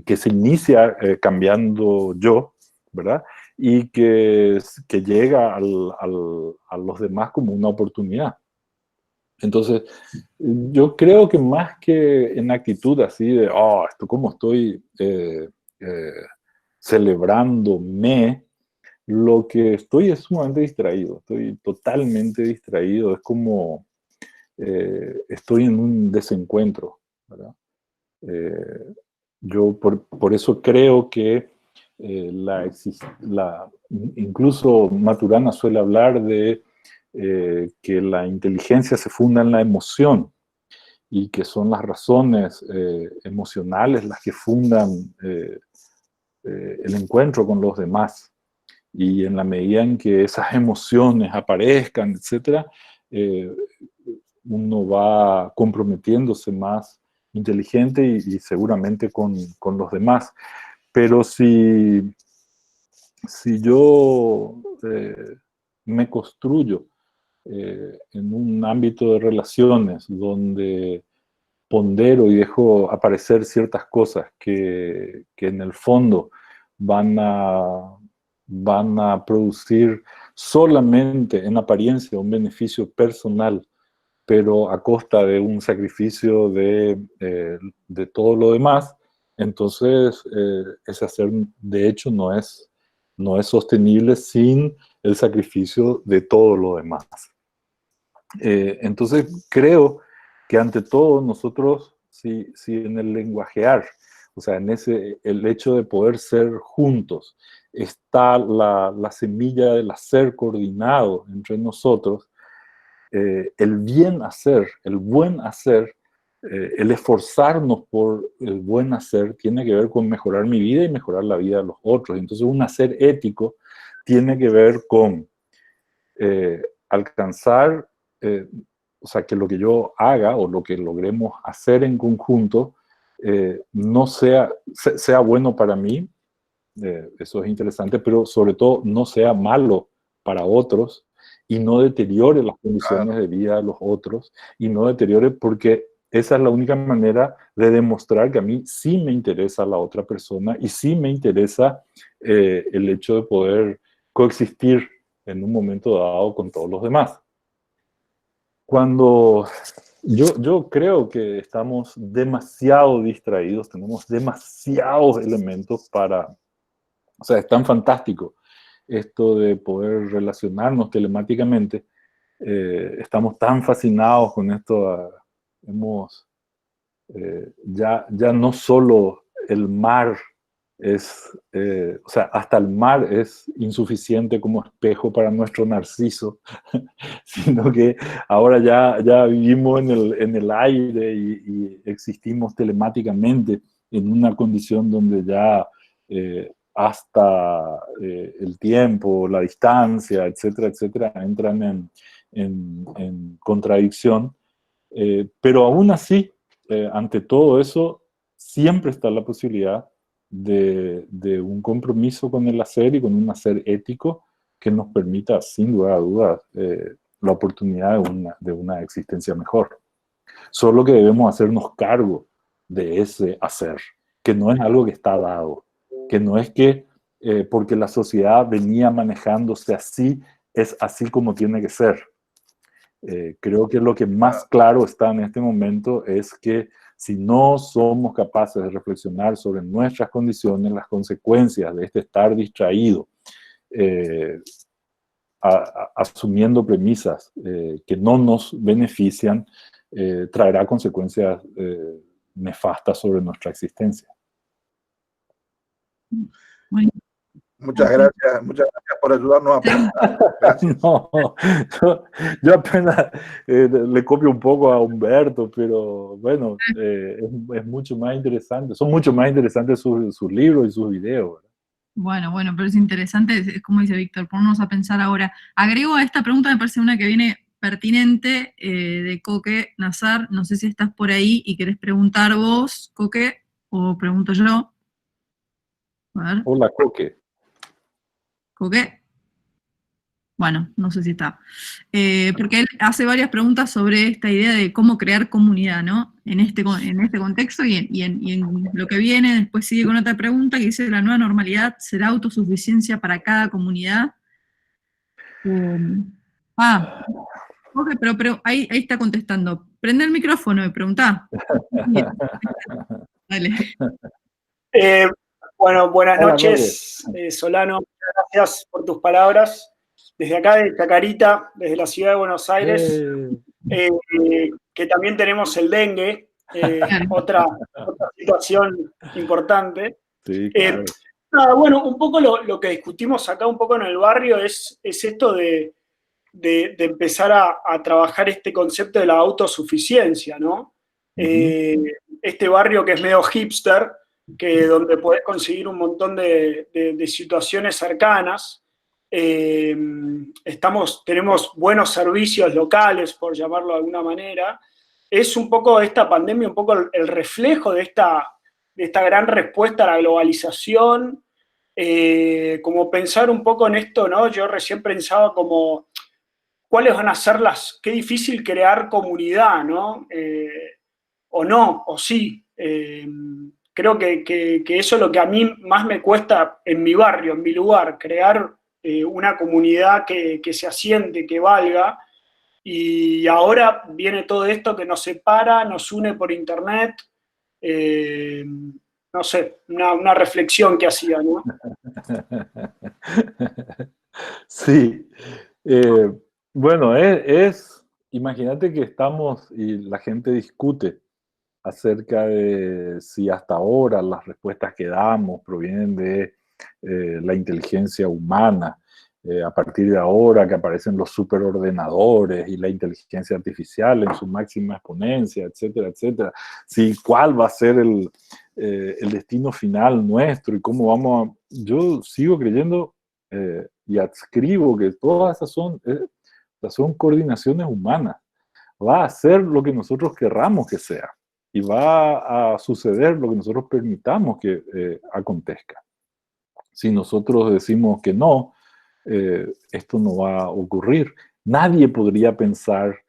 Speaker 1: que se inicia cambiando yo, ¿verdad? Y que llega a los demás como una oportunidad. Entonces, yo creo que más que en actitud así de, esto como estoy celebrándome, lo que estoy es sumamente distraído, estoy totalmente distraído, es como estoy en un desencuentro, ¿verdad? Yo por eso creo que incluso Maturana suele hablar de que la inteligencia se funda en la emoción y que son las razones emocionales las que fundan el encuentro con los demás. Y en la medida en que esas emociones aparezcan, etc., uno va comprometiéndose más inteligente y seguramente con los demás. Pero si yo me construyo en un ámbito de relaciones donde pondero y dejo aparecer ciertas cosas que en el fondo van a producir solamente en apariencia un beneficio personal, pero a costa de un sacrificio de todo lo demás, entonces ese hacer de hecho no es sostenible sin el sacrificio de todo lo demás. Entonces creo que ante todo nosotros, si en el lenguajear, o sea, en el hecho de poder ser juntos, está la semilla del hacer coordinado entre nosotros, el bien hacer, el buen hacer, el esforzarnos por el buen hacer tiene que ver con mejorar mi vida y mejorar la vida de los otros. Entonces un hacer ético tiene que ver con alcanzar, o sea, que lo que yo haga o lo que logremos hacer en conjunto no sea bueno para mí, eso es interesante, pero sobre todo no sea malo para otros y no deteriore las condiciones de vida de los otros y no deteriore, porque esa es la única manera de demostrar que a mí sí me interesa la otra persona y sí me interesa el hecho de poder coexistir en un momento dado con todos los demás. Cuando yo creo que estamos demasiado distraídos, tenemos demasiados elementos para... O sea, es tan fantástico esto de poder relacionarnos telemáticamente, estamos tan fascinados con esto, ya no solo el mar o sea, hasta el mar es insuficiente como espejo para nuestro narciso, sino que ahora ya vivimos en el aire y existimos telemáticamente en una condición donde ya hasta el tiempo, la distancia, etcétera, entran en contradicción. Pero aún así, ante todo eso, siempre está la posibilidad de un compromiso con el hacer y con un hacer ético que nos permita, sin lugar a dudas, la oportunidad de una existencia mejor. Solo que debemos hacernos cargo de ese hacer, que no es algo que está dado, que no es que porque la sociedad venía manejándose así, es así como tiene que ser. Creo que lo que más claro está en este momento es que si no somos capaces de reflexionar sobre nuestras condiciones, las consecuencias de este estar distraído, asumiendo premisas que no nos benefician, traerá consecuencias nefastas sobre nuestra existencia.
Speaker 3: Bueno.
Speaker 4: Muchas gracias por ayudarnos a pensar.
Speaker 1: No, yo apenas le copio un poco a Humberto, pero bueno, es mucho más interesante, son mucho más interesantes sus libros y sus videos, ¿verdad?
Speaker 3: Bueno, pero es interesante, es como dice Víctor, ponernos a pensar ahora. Agrego a esta pregunta, me parece una que viene pertinente, de Coque Nazar, no sé si estás por ahí y querés preguntar vos, Coque, o pregunto yo. A ver.
Speaker 1: Hola, Coque.
Speaker 3: ¿Coque? Bueno, no sé si está. Porque él hace varias preguntas sobre esta idea de cómo crear comunidad, ¿no? En este contexto y en lo que viene, después sigue con otra pregunta que dice, ¿la nueva normalidad será autosuficiencia para cada comunidad? Ok, pero ahí está contestando. Prende el micrófono y preguntá. Dale.
Speaker 5: Bueno, buenas
Speaker 1: Hola,
Speaker 5: noches, Solano. Gracias por tus palabras. Desde acá de Chacarita, desde la ciudad de Buenos Aires, que también tenemos el dengue, otra situación importante.
Speaker 1: Sí, claro.
Speaker 5: Nada, bueno, un poco lo que discutimos acá un poco en el barrio es esto de empezar a trabajar este concepto de la autosuficiencia, ¿no? Este barrio que es medio hipster, donde podés conseguir un montón de situaciones cercanas. Tenemos buenos servicios locales, por llamarlo de alguna manera. Es un poco esta pandemia, un poco el reflejo de esta gran respuesta a la globalización, como pensar un poco en esto, ¿no? Yo recién pensaba como, ¿cuáles van a ser qué difícil crear comunidad, ¿no? O no, o sí. Creo que eso es lo que a mí más me cuesta en mi barrio, en mi lugar, crear una comunidad que se asiente, que valga. Y ahora viene todo esto que nos separa, nos une por internet. No sé, una reflexión que hacía, ¿no?
Speaker 1: Sí. Bueno, imagínate que estamos y la gente discute acerca de si hasta ahora las respuestas que damos provienen de la inteligencia humana, a partir de ahora que aparecen los superordenadores y la inteligencia artificial en su máxima exponencia, etcétera, etcétera. Sí, ¿cuál va a ser el destino final nuestro y cómo vamos a... Yo sigo creyendo y adscribo que todas esas son coordinaciones humanas. Va a ser lo que nosotros querramos que sea y va a suceder lo que nosotros permitamos que acontezca. Si nosotros decimos que no, esto no va a ocurrir. Nadie podría pensar,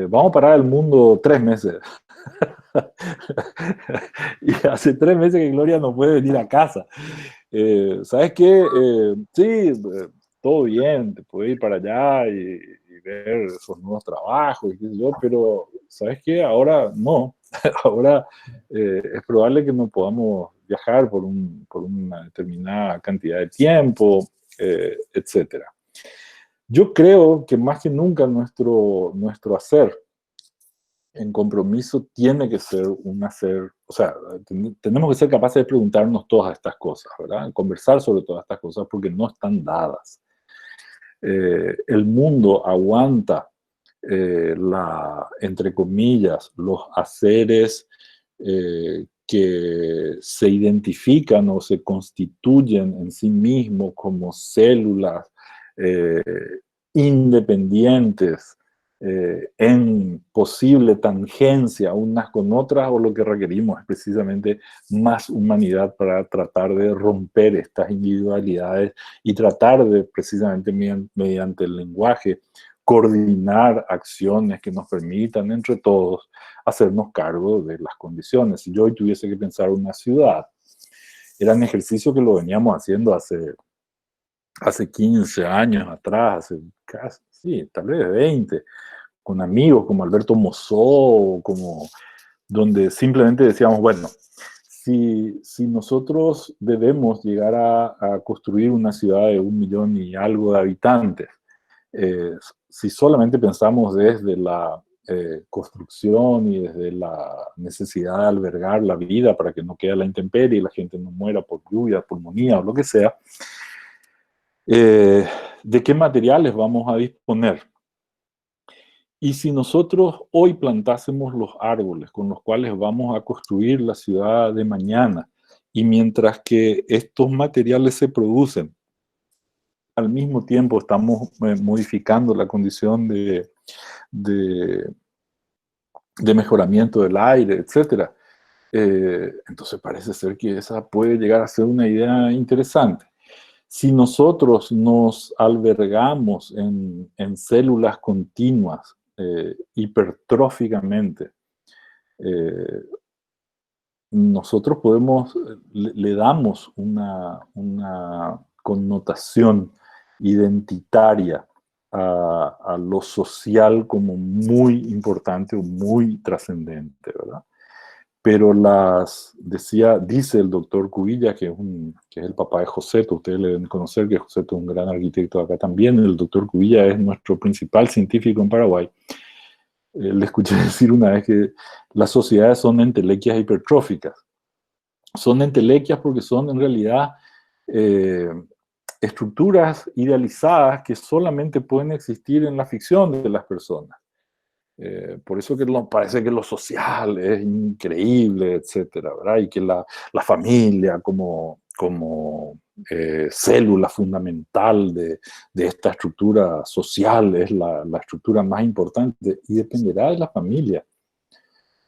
Speaker 1: vamos a parar el mundo 3 meses. Y hace 3 meses que Gloria no puede venir a casa. ¿Sabes qué? Sí, todo bien, te puedes ir para allá y ver esos nuevos trabajos, y qué sé yo, pero ¿sabes qué? Ahora no. Ahora es probable que no podamos viajar por una determinada cantidad de tiempo, etc. Yo creo que más que nunca nuestro hacer en compromiso tiene que ser un hacer, o sea, tenemos que ser capaces de preguntarnos todas estas cosas, ¿verdad? Conversar sobre todas estas cosas porque no están dadas. El mundo aguanta entre comillas, los haceres que se identifican o se constituyen en sí mismos como células independientes en posible tangencia unas con otras, o lo que requerimos es precisamente más humanidad para tratar de romper estas individualidades y tratar de, precisamente mediante el lenguaje, coordinar acciones que nos permitan entre todos hacernos cargo de las condiciones. Si yo hoy tuviese que pensar una ciudad, era un ejercicio que lo veníamos haciendo hace 15 años atrás, hace casi, sí, tal vez 20, con amigos como Alberto Mozó, donde simplemente decíamos, bueno, si nosotros debemos llegar a construir una ciudad de 1 millón y algo de habitantes, si solamente pensamos desde la construcción y desde la necesidad de albergar la vida para que no quede a la intemperie y la gente no muera por lluvia, pulmonía o lo que sea, ¿de qué materiales vamos a disponer? Y si nosotros hoy plantásemos los árboles con los cuales vamos a construir la ciudad de mañana, y mientras que estos materiales se producen, al mismo tiempo estamos modificando la condición de mejoramiento del aire, etc. Entonces parece ser que esa puede llegar a ser una idea interesante. Si nosotros nos albergamos en células continuas, hipertróficamente, nosotros le damos una connotación identitaria a lo social como muy importante o muy trascendente, ¿verdad? Pero dice el doctor Cubilla, que es el papá de José, ustedes le deben conocer que José es un gran arquitecto acá también, el doctor Cubilla es nuestro principal científico en Paraguay. Le escuché decir una vez que las sociedades son entelequias hipertróficas. Son entelequias porque son en realidad estructuras idealizadas que solamente pueden existir en la ficción de las personas. Por eso que parece que lo social es increíble, etcétera, ¿verdad? Y que la familia como célula fundamental de esta estructura social es la estructura más importante, y dependerá de la familia.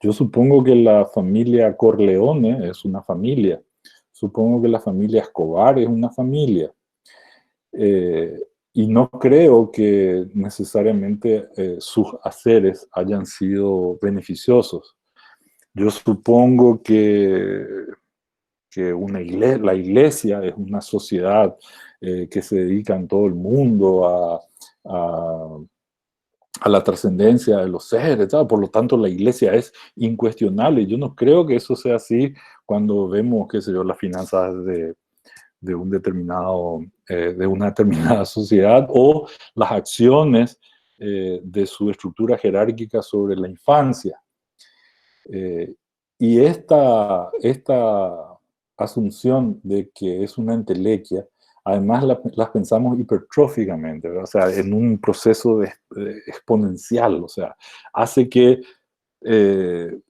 Speaker 1: Yo supongo que la familia Corleone es una familia, supongo que la familia Escobar es una familia, y no creo que necesariamente sus haceres hayan sido beneficiosos. Yo supongo que la iglesia es una sociedad que se dedica en todo el mundo a la trascendencia de los seres, ¿sabes? Por lo tanto la iglesia es incuestionable. Yo no creo que eso sea así cuando vemos, qué sé yo, las finanzas de una determinada sociedad, o las acciones de su estructura jerárquica sobre la infancia. Y esta asunción de que es una entelequia, además las pensamos hipertróficamente, ¿verdad? O sea, en un proceso exponencial, o sea, hace que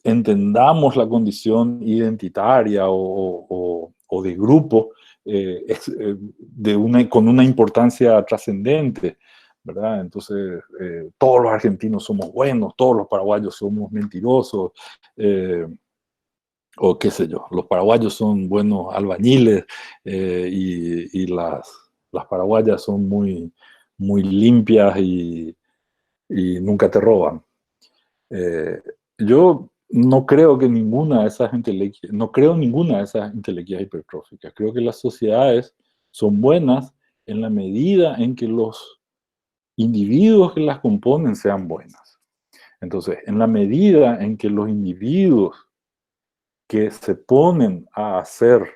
Speaker 1: entendamos la condición identitaria o de grupo con una importancia trascendente, ¿verdad? Entonces, todos los argentinos somos buenos, todos los paraguayos somos mentirosos, o qué sé yo, los paraguayos son buenos albañiles, y las paraguayas son muy, muy limpias y nunca te roban. Yo no creo que ninguna de esas entelequias hipertróficas. Creo que las sociedades son buenas en la medida en que los individuos que las componen sean buenas. Entonces, en la medida en que los individuos que se ponen a hacer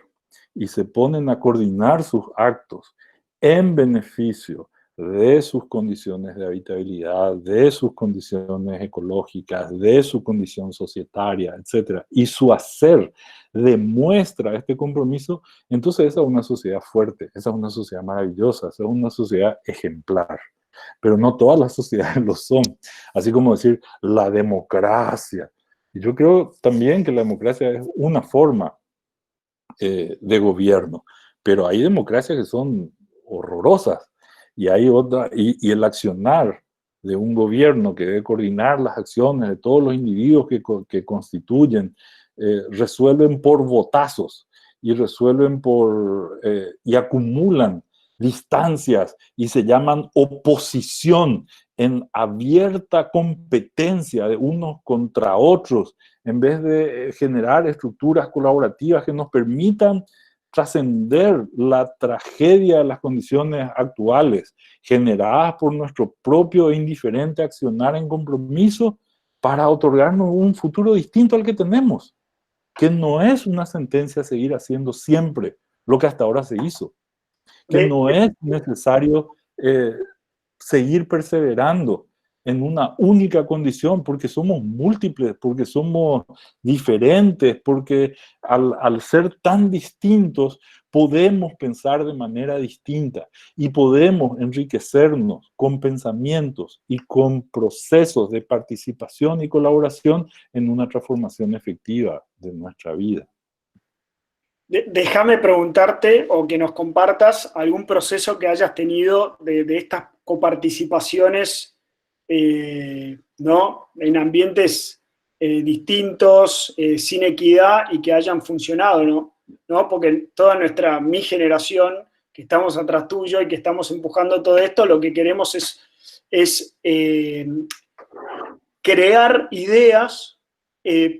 Speaker 1: y se ponen a coordinar sus actos en beneficio de sus condiciones de habitabilidad, de sus condiciones ecológicas, de su condición societaria, etc. Y su hacer demuestra este compromiso, entonces esa es una sociedad fuerte, esa es una sociedad maravillosa, esa es una sociedad ejemplar. Pero no todas las sociedades lo son. Así como decir la democracia. Y yo creo también que la democracia es una forma de gobierno, pero hay democracias que son horrorosas y hay otra, y el accionar de un gobierno que debe coordinar las acciones de todos los individuos que constituyen, resuelven por votazos y resuelven y acumulan distancias y se llaman oposición en abierta competencia de unos contra otros, en vez de generar estructuras colaborativas que nos permitan trascender la tragedia de las condiciones actuales, generadas por nuestro propio e indiferente accionar en compromiso para otorgarnos un futuro distinto al que tenemos, que no es una sentencia a seguir haciendo siempre lo que hasta ahora se hizo, que no es necesario seguir perseverando en una única condición, porque somos múltiples, porque somos diferentes, porque al ser tan distintos podemos pensar de manera distinta y podemos enriquecernos con pensamientos y con procesos de participación y colaboración en una transformación efectiva de nuestra vida.
Speaker 5: Déjame preguntarte o que nos compartas algún proceso que hayas tenido de estas coparticipaciones, ¿no? En ambientes distintos, sin equidad y que hayan funcionado, ¿no? Porque toda mi generación, que estamos atrás tuyo y que estamos empujando todo esto, lo que queremos es crear ideas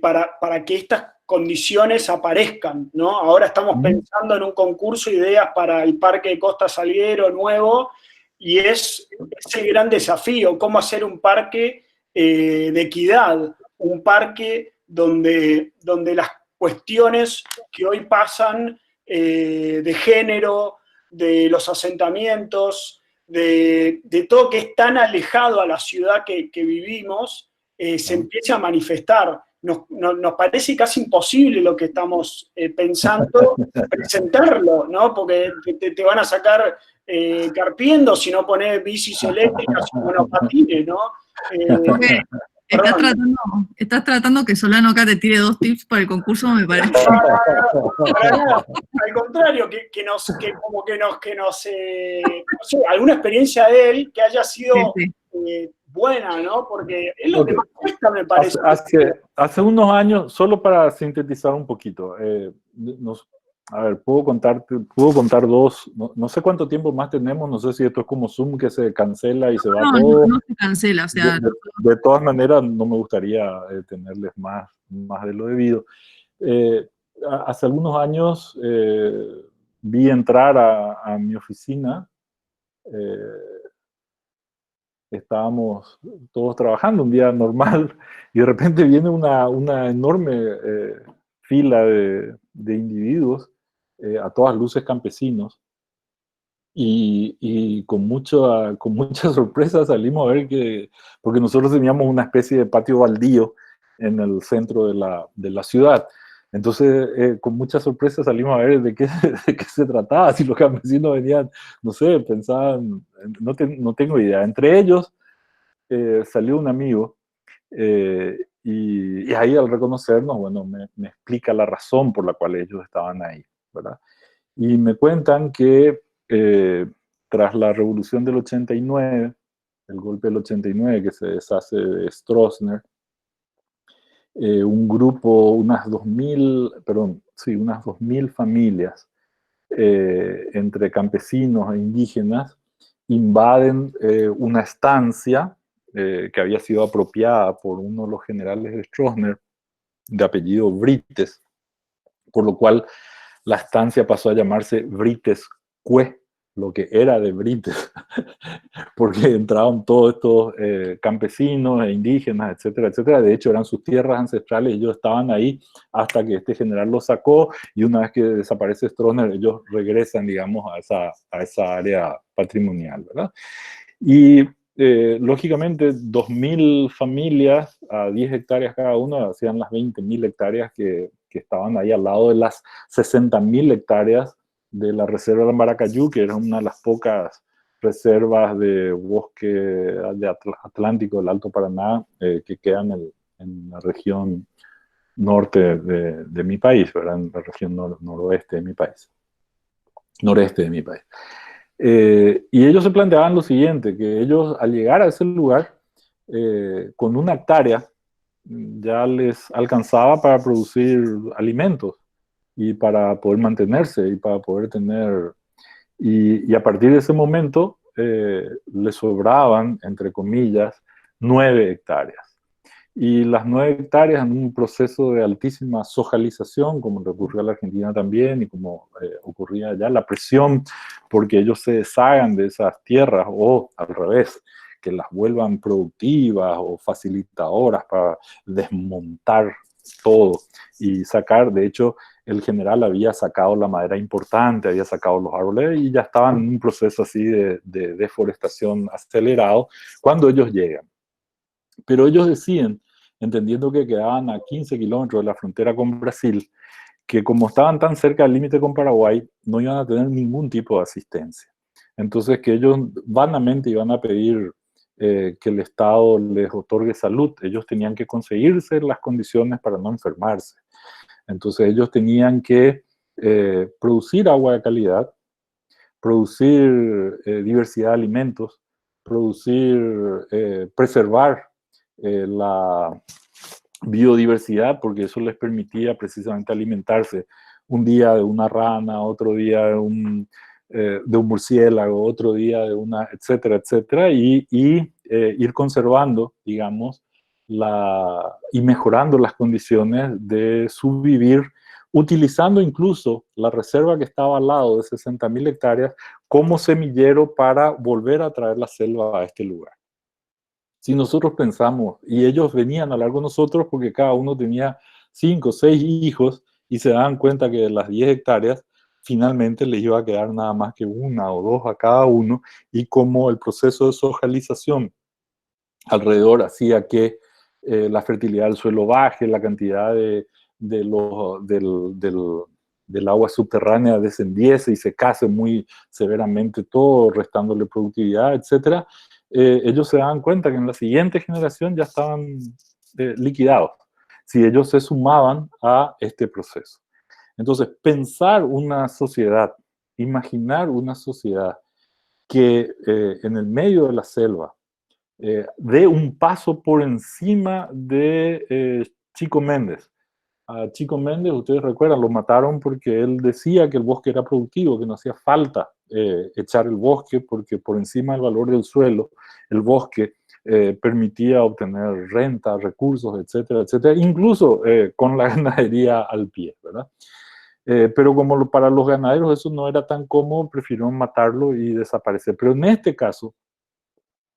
Speaker 5: para que estas condiciones aparezcan, ¿no? Ahora estamos pensando en un concurso de ideas para el Parque de Costa Salguero nuevo, y es ese gran desafío, cómo hacer un parque de equidad, un parque donde las cuestiones que hoy pasan de género, de los asentamientos, de todo que es tan alejado a la ciudad que vivimos, se empiece a manifestar. Nos parece casi imposible lo que estamos pensando, presentarlo, ¿no? Porque te van a sacar carpiendo si no pones bicis eléctricas o monopatines, ¿no?
Speaker 3: Estás tratando que Solano acá te tire 2 tips para el concurso, me parece.
Speaker 5: Al contrario, no sé, alguna experiencia de él que haya sido buena, ¿no? Porque es lo que más cuesta, me parece.
Speaker 1: Hace unos años, solo para sintetizar un poquito, a ver, puedo contar 2, no sé cuánto tiempo más tenemos, no sé si esto es como Zoom que se cancela y se va todo.
Speaker 3: No se cancela, o sea.
Speaker 1: De todas maneras, no me gustaría tenerles más de lo debido. Hace algunos años vi entrar a mi oficina, estábamos todos trabajando un día normal y de repente viene una enorme fila de individuos, a todas luces campesinos, y con mucha sorpresa salimos a ver porque nosotros teníamos una especie de patio baldío en el centro de la ciudad. Entonces, con mucha sorpresa salimos a ver de qué se trataba, si los campesinos venían, no sé, pensaban, no tengo idea. Entre ellos salió un amigo, y ahí al reconocernos, bueno, me explica la razón por la cual ellos estaban ahí, ¿verdad? Y me cuentan que tras la revolución del 89, el golpe del 89 que se deshace de Stroessner, un grupo, unas 2.000 familias entre campesinos e indígenas invaden una estancia que había sido apropiada por uno de los generales de Stroessner, de apellido Brites, por lo cual la estancia pasó a llamarse Brites Cue, lo que era de Brites, porque entraban todos estos campesinos e indígenas, etcétera, etcétera. De hecho, eran sus tierras ancestrales, ellos estaban ahí hasta que este general los sacó, y una vez que desaparece Stroessner, ellos regresan, digamos, a esa área patrimonial, ¿verdad? Y lógicamente 2.000 familias a 10 hectáreas cada uno hacían las 20.000 hectáreas que estaban ahí al lado de las 60.000 hectáreas de la reserva de Maracayú, que era una de las pocas reservas de bosque de atlántico del Alto Paraná que quedan en la región norte de mi país, ¿verdad? En la región noroeste de mi país, noreste de mi país. Y ellos se planteaban lo siguiente, que ellos al llegar a ese lugar, con 1 hectárea, ya les alcanzaba para producir alimentos y para poder mantenerse y para poder tener... Y a partir de ese momento les sobraban, entre comillas, 9 hectáreas. Y las 9 hectáreas, en un proceso de altísima sojalización, como le ocurrió a la Argentina también, y como ocurría allá, la presión porque ellos se deshagan de esas tierras, o al revés, que las vuelvan productivas o facilitadoras para desmontar todo y sacar. De hecho, el general había sacado la madera importante, había sacado los árboles, y ya estaban en un proceso así de deforestación acelerado cuando ellos llegan. Pero ellos deciden, entendiendo que quedaban a 15 kilómetros de la frontera con Brasil, que como estaban tan cerca del límite con Paraguay, no iban a tener ningún tipo de asistencia. Entonces, que ellos vanamente iban a pedir que el Estado les otorgue salud. Ellos tenían que conseguirse las condiciones para no enfermarse. Entonces, ellos tenían que producir agua de calidad, producir diversidad de alimentos, preservar la biodiversidad, porque eso les permitía precisamente alimentarse un día de una rana, otro día de un murciélago, otro día de una, etcétera, etcétera, y ir conservando, digamos, y mejorando las condiciones de su vivir, utilizando incluso la reserva que estaba al lado de 60.000 hectáreas como semillero para volver a traer la selva a este lugar. Si nosotros pensamos, y ellos venían a largo de nosotros porque cada uno tenía 5 o 6 hijos, y se daban cuenta que de las 10 hectáreas finalmente les iba a quedar nada más que 1 o 2 a cada uno, y como el proceso de sojalización alrededor hacía que la fertilidad del suelo baje, la cantidad del agua subterránea descendiese y secase muy severamente todo, restándole productividad, etcétera. Ellos se daban cuenta que en la siguiente generación ya estaban liquidados, si ellos se sumaban a este proceso. Entonces, pensar una sociedad, imaginar una sociedad que en el medio de la selva dé un paso por encima de Chico Méndez. A Chico Méndez, ustedes recuerdan, lo mataron porque él decía que el bosque era productivo, que no hacía falta echar el bosque, porque por encima del valor del suelo, el bosque permitía obtener renta, recursos, etcétera, etcétera, incluso con la ganadería al pie, ¿verdad? Pero como para los ganaderos eso no era tan cómodo, prefirieron matarlo y desaparecer. Pero en este caso,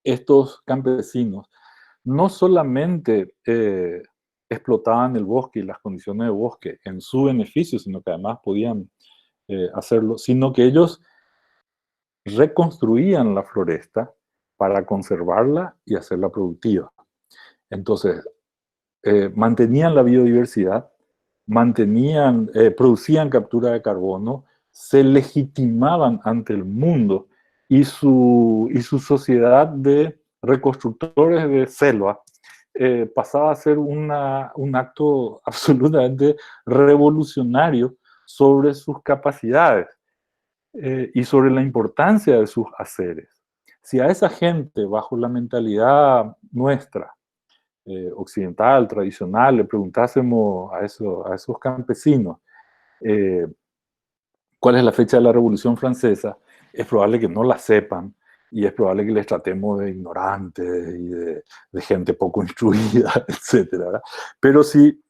Speaker 1: estos campesinos no solamente explotaban el bosque y las condiciones de bosque en su beneficio, sino que además podían hacerlo, sino que ellos reconstruían la floresta para conservarla y hacerla productiva. Entonces, mantenían la biodiversidad, producían captura de carbono, se legitimaban ante el mundo, y su sociedad de reconstructores de selva pasaba a ser un acto absolutamente revolucionario sobre sus capacidades y sobre la importancia de sus haceres. Si a esa gente, bajo la mentalidad nuestra, occidental, tradicional, le preguntásemos a esos campesinos cuál es la fecha de la Revolución Francesa, es probable que no la sepan, y es probable que les tratemos de ignorantes y de gente poco instruida, etc. Pero si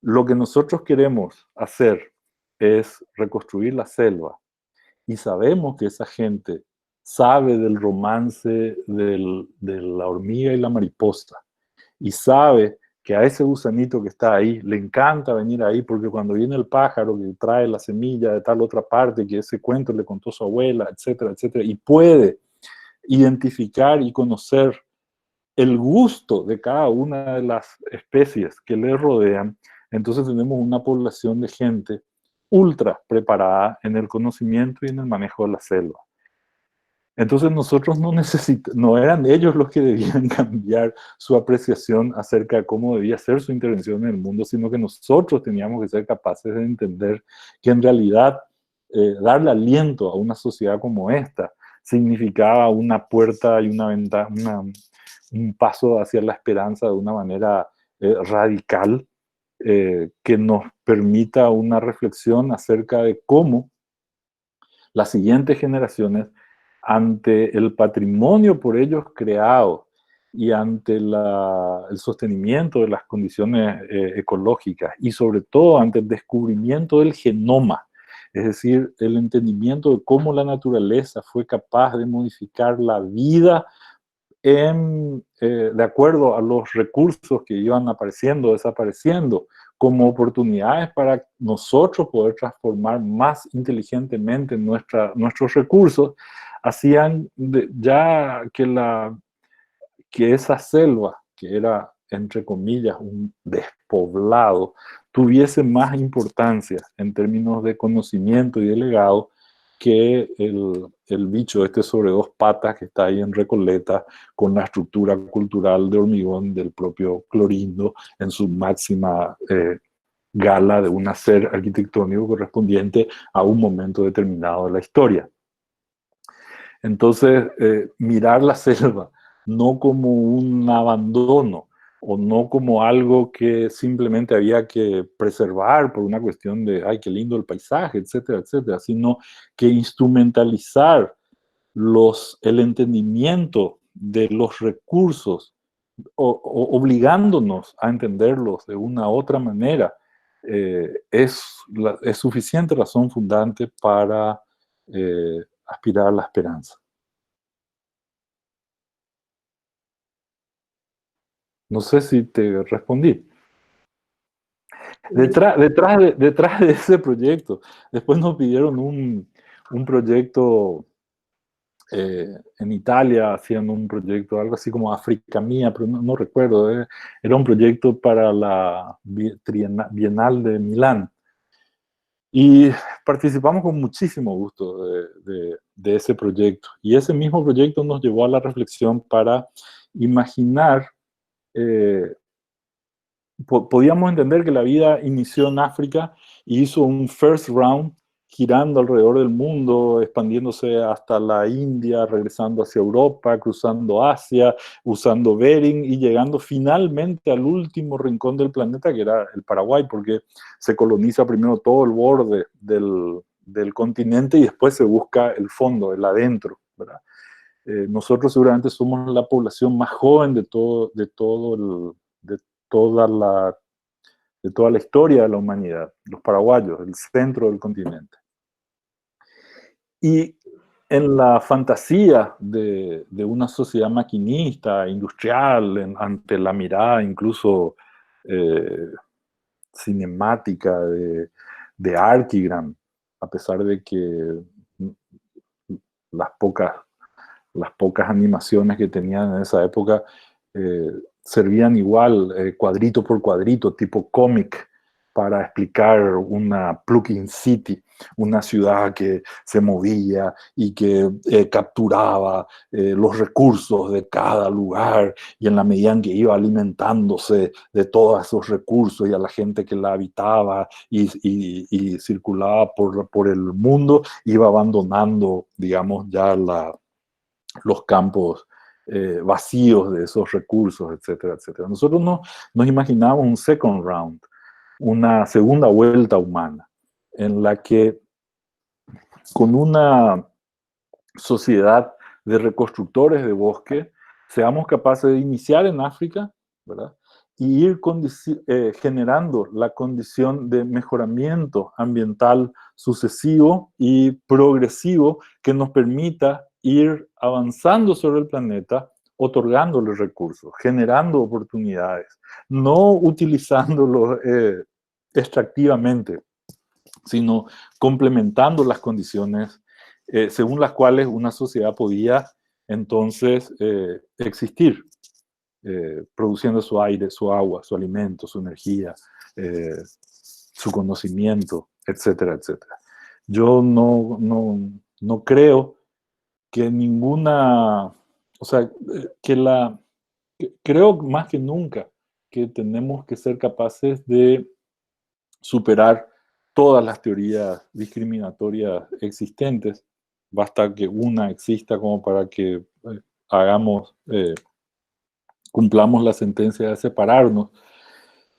Speaker 1: lo que nosotros queremos hacer es reconstruir la selva y sabemos que esa gente sabe del romance de la hormiga y la mariposa, y sabe que a ese gusanito que está ahí le encanta venir ahí, porque cuando viene el pájaro que trae la semilla de tal otra parte, que ese cuento le contó su abuela, etcétera, etcétera, y puede identificar y conocer el gusto de cada una de las especies que le rodean, entonces tenemos una población de gente ultra preparada en el conocimiento y en el manejo de la selva. Entonces nosotros no eran ellos los que debían cambiar su apreciación acerca de cómo debía ser su intervención en el mundo, sino que nosotros teníamos que ser capaces de entender que en realidad darle aliento a una sociedad como esta significaba una puerta y una ventana, un paso hacia la esperanza de una manera radical, que nos permita una reflexión acerca de cómo las siguientes generaciones, ante el patrimonio por ellos creado y ante el sostenimiento de las condiciones ecológicas, y sobre todo ante el descubrimiento del genoma, es decir, el entendimiento de cómo la naturaleza fue capaz de modificar la vida de acuerdo a los recursos que iban apareciendo, desapareciendo, como oportunidades para nosotros poder transformar más inteligentemente nuestros recursos, hacían ya que esa selva, que era, entre comillas, un despoblado, tuviese más importancia en términos de conocimiento y de legado que el bicho este sobre dos patas que está ahí en Recoleta, con la estructura cultural de hormigón del propio Clorindo en su máxima gala de un hacer arquitectónico correspondiente a un momento determinado de la historia. Entonces, mirar la selva no como un abandono, o no como algo que simplemente había que preservar por una cuestión de, ay, qué lindo el paisaje, etcétera, etcétera, sino que instrumentalizar el entendimiento de los recursos, obligándonos a entenderlos de una u otra manera, es suficiente razón fundante para aspirar a la esperanza. No sé si te respondí. Detrás de ese proyecto, después nos pidieron un proyecto en Italia, haciendo un proyecto, algo así como África Mía, pero no recuerdo, era un proyecto para la Bienal de Milán. Y participamos con muchísimo gusto de ese proyecto. Y ese mismo proyecto nos llevó a la reflexión para imaginar, podíamos entender que la vida inició en África y hizo un first round girando alrededor del mundo, expandiéndose hasta la India, regresando hacia Europa, cruzando Asia, usando Bering y llegando finalmente al último rincón del planeta, que era el Paraguay, porque se coloniza primero todo el borde del continente y después se busca el fondo, el adentro, ¿verdad? Nosotros seguramente somos la población más joven de toda la historia de la humanidad, los paraguayos, el centro del continente. Y en la fantasía de una sociedad maquinista, industrial, ante la mirada incluso cinemática de Archigram, a pesar de que las pocas animaciones que tenían en esa época servían igual, cuadrito por cuadrito, tipo cómic, para explicar una plug-in city, una ciudad que se movía y que capturaba los recursos de cada lugar, y en la medida en que iba alimentándose de todos esos recursos y a la gente que la habitaba y circulaba por el mundo, iba abandonando, digamos, ya los campos vacíos de esos recursos, etcétera, etcétera. Nosotros nos imaginábamos un second round, una segunda vuelta humana, en la que con una sociedad de reconstructores de bosque seamos capaces de iniciar en África, ¿verdad? y ir generando la condición de mejoramiento ambiental sucesivo y progresivo que nos permita ir avanzando sobre el planeta, otorgándole recursos, generando oportunidades, no utilizándolo extractivamente, sino complementando las condiciones según las cuales una sociedad podía entonces existir, produciendo su aire, su agua, su alimento, su energía, su conocimiento, etcétera, etcétera. Yo no creo que ninguna, o sea, creo más que nunca que tenemos que ser capaces de superar todas las teorías discriminatorias existentes. Basta que una exista como para que cumplamos la sentencia de separarnos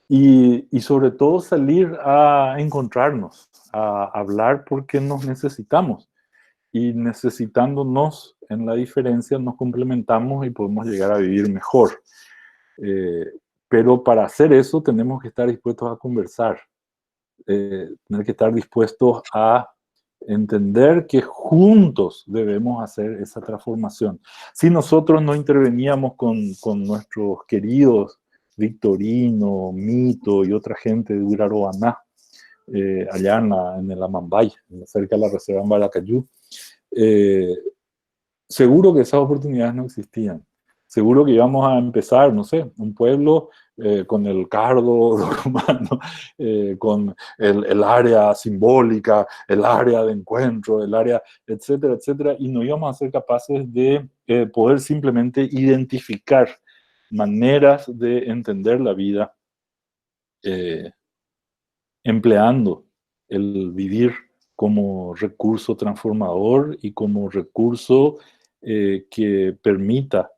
Speaker 1: y sobre todo salir a encontrarnos, a hablar porque nos necesitamos, y necesitándonos en la diferencia nos complementamos y podemos llegar a vivir mejor. Pero para hacer eso tenemos que estar dispuestos a conversar, tener que estar dispuestos a entender que juntos debemos hacer esa transformación. Si nosotros no interveníamos con nuestros queridos Victorino, Mito y otra gente de Uraroaná, allá en el Amambay, cerca de la reserva en Baracayú, seguro que esas oportunidades no existían. Seguro que íbamos a empezar, no sé, un pueblo con el cardo romano, con el área simbólica, el área de encuentro, el área, etcétera, etcétera, y no íbamos a ser capaces de poder simplemente identificar maneras de entender la vida empleando el vivir como recurso transformador y como recurso que permita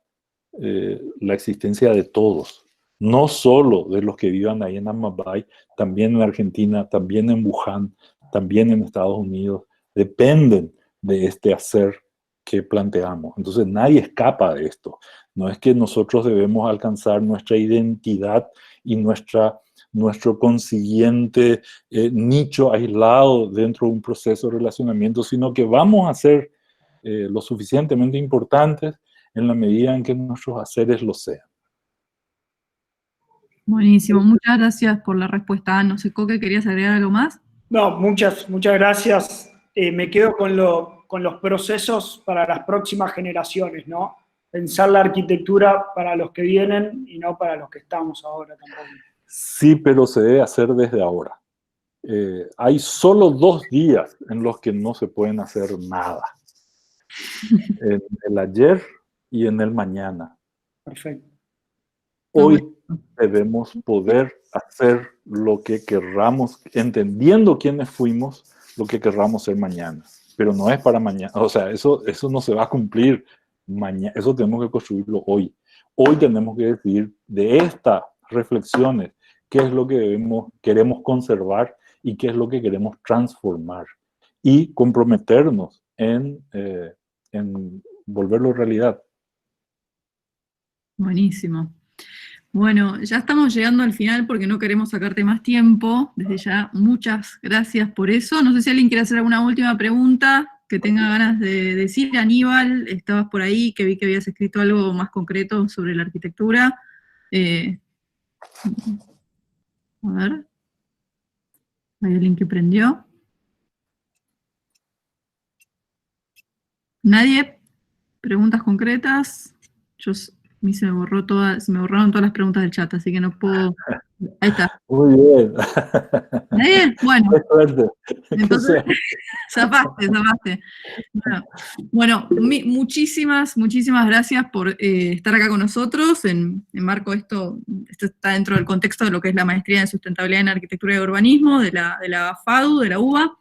Speaker 1: la existencia de todos, no solo de los que vivan ahí en Amambay, también en Argentina, también en Wuhan, también en Estados Unidos, dependen de este hacer que planteamos. Entonces nadie escapa de esto. No es que nosotros debemos alcanzar nuestra identidad y nuestro consiguiente nicho aislado dentro de un proceso de relacionamiento, sino que vamos a ser lo suficientemente importantes en la medida en que nuestros haceres lo sean.
Speaker 3: Buenísimo, muchas gracias por la respuesta. No sé, Coque, ¿querías agregar algo más?
Speaker 5: No, muchas gracias. Me quedo con los procesos para las próximas generaciones, ¿no? Pensar la arquitectura para los que vienen y no para los que estamos ahora tampoco.
Speaker 1: Sí, pero se debe hacer desde ahora. Hay solo 2 días en los que no se pueden hacer nada. En el ayer y en el mañana.
Speaker 5: Perfecto.
Speaker 1: Hoy debemos poder hacer lo que querramos, entendiendo quiénes fuimos, lo que querramos ser mañana. Pero no es para mañana. O sea, eso no se va a cumplir mañana. Eso tenemos que construirlo hoy. Hoy tenemos que decidir de estas reflexiones qué es lo que queremos conservar y qué es lo que queremos transformar. Y comprometernos en volverlo realidad.
Speaker 3: Buenísimo. Bueno, ya estamos llegando al final porque no queremos sacarte más tiempo. Desde ya, muchas gracias por eso. No sé si alguien quiere hacer alguna última pregunta que tenga ganas de decir. Aníbal, estabas por ahí, que vi que habías escrito algo más concreto sobre la arquitectura. A ver. ¿Hay alguien que prendió? ¿Nadie? ¿Preguntas concretas? Se me borraron todas las preguntas del chat, así que no puedo. Ahí está.
Speaker 1: Muy bien.
Speaker 3: ¿Nadie? Bueno.
Speaker 1: Qué suerte.
Speaker 3: Entonces, zapaste. Bueno, muchísimas gracias por estar acá con nosotros. En marco esto está dentro del contexto de lo que es la maestría en sustentabilidad en arquitectura y urbanismo de la FADU, de la UBA.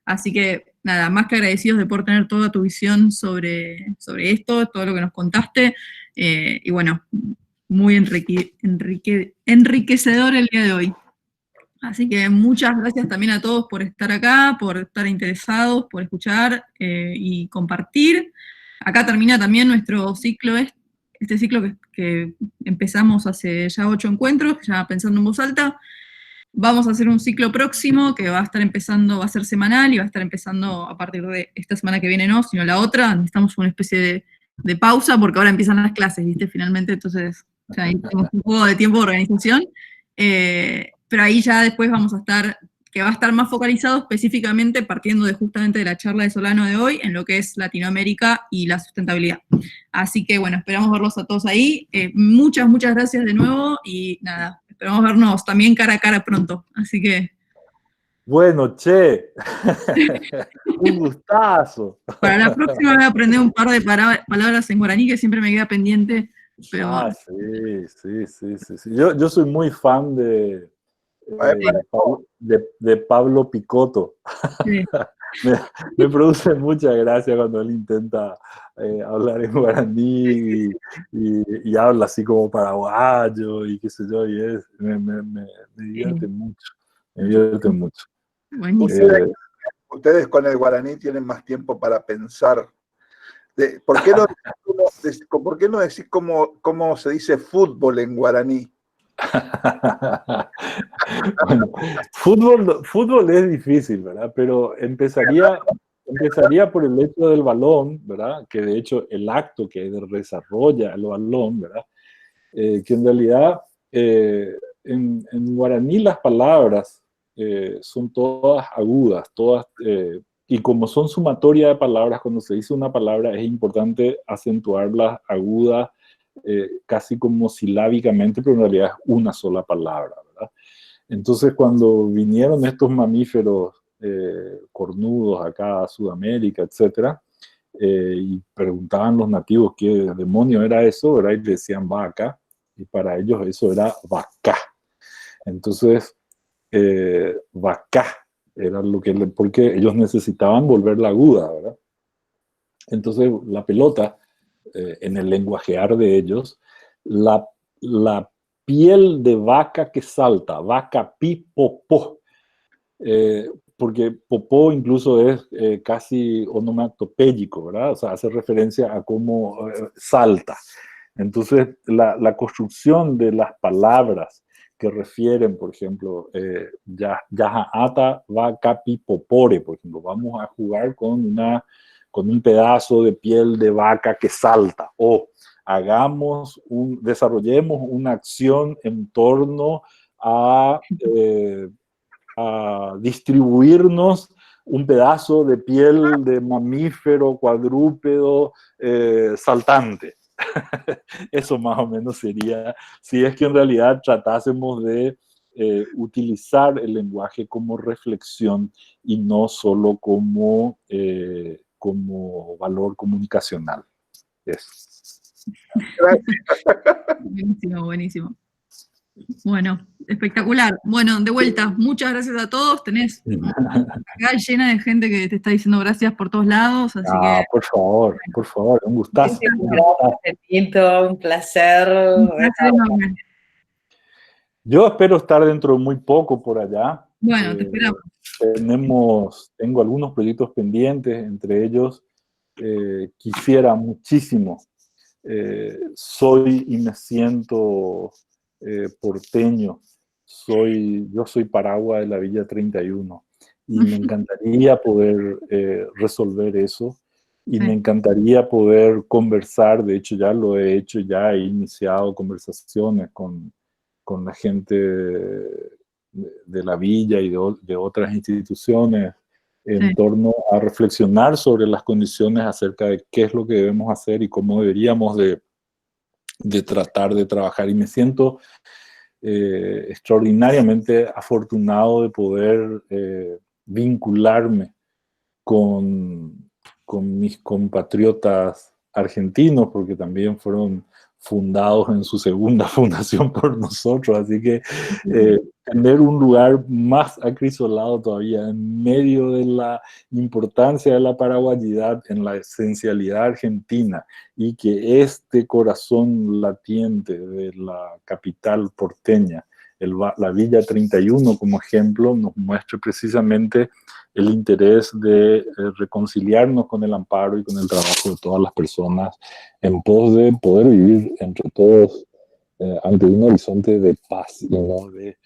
Speaker 3: Así que nada, más que agradecidos de poder tener toda tu visión sobre esto, todo lo que nos contaste. Y bueno, muy enriquecedor el día de hoy. Así que muchas gracias también a todos por estar acá, por estar interesados, por escuchar y compartir. Acá termina también nuestro ciclo este ciclo que empezamos hace ya 8 encuentros, ya pensando en voz alta. Vamos a hacer un ciclo próximo que va a estar empezando, va a ser semanal y va a estar empezando a partir de esta semana que viene, no, sino la otra. Necesitamos una especie de pausa porque ahora empiezan las clases, ¿viste? Finalmente, entonces ya ahí tenemos un poco de tiempo de organización. Pero ahí ya después vamos a estar, que va a estar más focalizado específicamente partiendo justamente de la charla de Solano de hoy en lo que es Latinoamérica y la sustentabilidad. Así que bueno, esperamos verlos a todos ahí. Muchas gracias de nuevo y nada, esperamos vernos también cara a cara pronto. Así que...
Speaker 1: Bueno, che, un gustazo.
Speaker 3: Para la próxima voy a aprender un par de palabras en guaraní que siempre me queda pendiente. Pero...
Speaker 1: Sí. Yo soy muy fan de Pablo Picotto. Sí. me produce mucha gracia cuando él intenta hablar en guaraní y habla así como paraguayo y qué sé yo, y me divierte mucho. Me divierte mucho.
Speaker 4: Ustedes con el guaraní tienen más tiempo para pensar. ¿Por qué no decís cómo se dice fútbol en guaraní?
Speaker 1: Bueno, fútbol es difícil, ¿verdad? Pero empezaría por el hecho del balón, ¿verdad? Que de hecho el acto que desarrolla el balón, ¿verdad? Que en realidad en guaraní las palabras son todas agudas, todas, y como son sumatoria de palabras, cuando se dice una palabra es importante acentuarlas agudas, casi como silábicamente, pero en realidad es una sola palabra, ¿verdad? Entonces cuando vinieron estos mamíferos cornudos acá a Sudamérica, etcétera, y preguntaban los nativos qué demonio era eso, ¿verdad? Y decían vaca, y para ellos eso era vaca. Entonces vaca era lo que porque ellos necesitaban volverla aguda, ¿verdad? Entonces la pelota, en el lenguajear de ellos, la piel de vaca que salta, vaca pi popó, porque popó incluso es casi onomatopéyico, ¿verdad? O sea, hace referencia a cómo salta. Entonces, la construcción de las palabras que refieren, por ejemplo, yahaata vaca pi popore, por ejemplo, vamos a jugar con un pedazo de piel de vaca que salta, o desarrollemos una acción en torno a distribuirnos un pedazo de piel de mamífero cuadrúpedo saltante. Eso más o menos sería, si es que en realidad tratásemos de utilizar el lenguaje como reflexión y no solo como valor comunicacional. Eso.
Speaker 3: Buenísimo. Bueno, espectacular. Bueno, de vuelta, muchas gracias a todos. Tenés acá llena de gente que te está diciendo gracias por todos lados. Así que...
Speaker 1: Por favor, un gustazo.
Speaker 6: Un placer.
Speaker 1: Yo espero estar dentro de muy poco por allá.
Speaker 3: Bueno, te esperamos.
Speaker 1: Tengo algunos proyectos pendientes, entre ellos quisiera muchísimo. Soy y me siento porteño. Yo soy paragua de la Villa 31 y me encantaría poder resolver eso y me encantaría poder conversar. De hecho ya lo he hecho, ya he iniciado conversaciones con la gente de la Villa y de otras instituciones en torno a reflexionar sobre las condiciones acerca de qué es lo que debemos hacer y cómo deberíamos de tratar de trabajar. Y me siento extraordinariamente afortunado de poder vincularme con mis compatriotas argentinos, porque también fueron fundados en su segunda fundación por nosotros, así que tener un lugar más acrisolado todavía en medio de la importancia de la paraguayidad en la esencialidad argentina y que este corazón latiente de la capital porteña la Villa 31 como ejemplo nos muestre precisamente el interés de reconciliarnos con el amparo y con el trabajo de todas las personas en pos de poder vivir entre todos ante un horizonte de paz y no de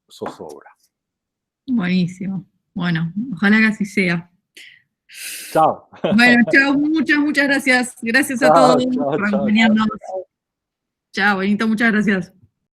Speaker 1: zozobra.
Speaker 3: Buenísimo. Bueno, ojalá que así sea.
Speaker 1: Chao.
Speaker 3: Bueno, chao, muchas gracias. Gracias a
Speaker 1: Chao,
Speaker 3: todos
Speaker 1: chao,
Speaker 3: por
Speaker 1: chao,
Speaker 3: acompañarnos. Chao, bonito, muchas gracias.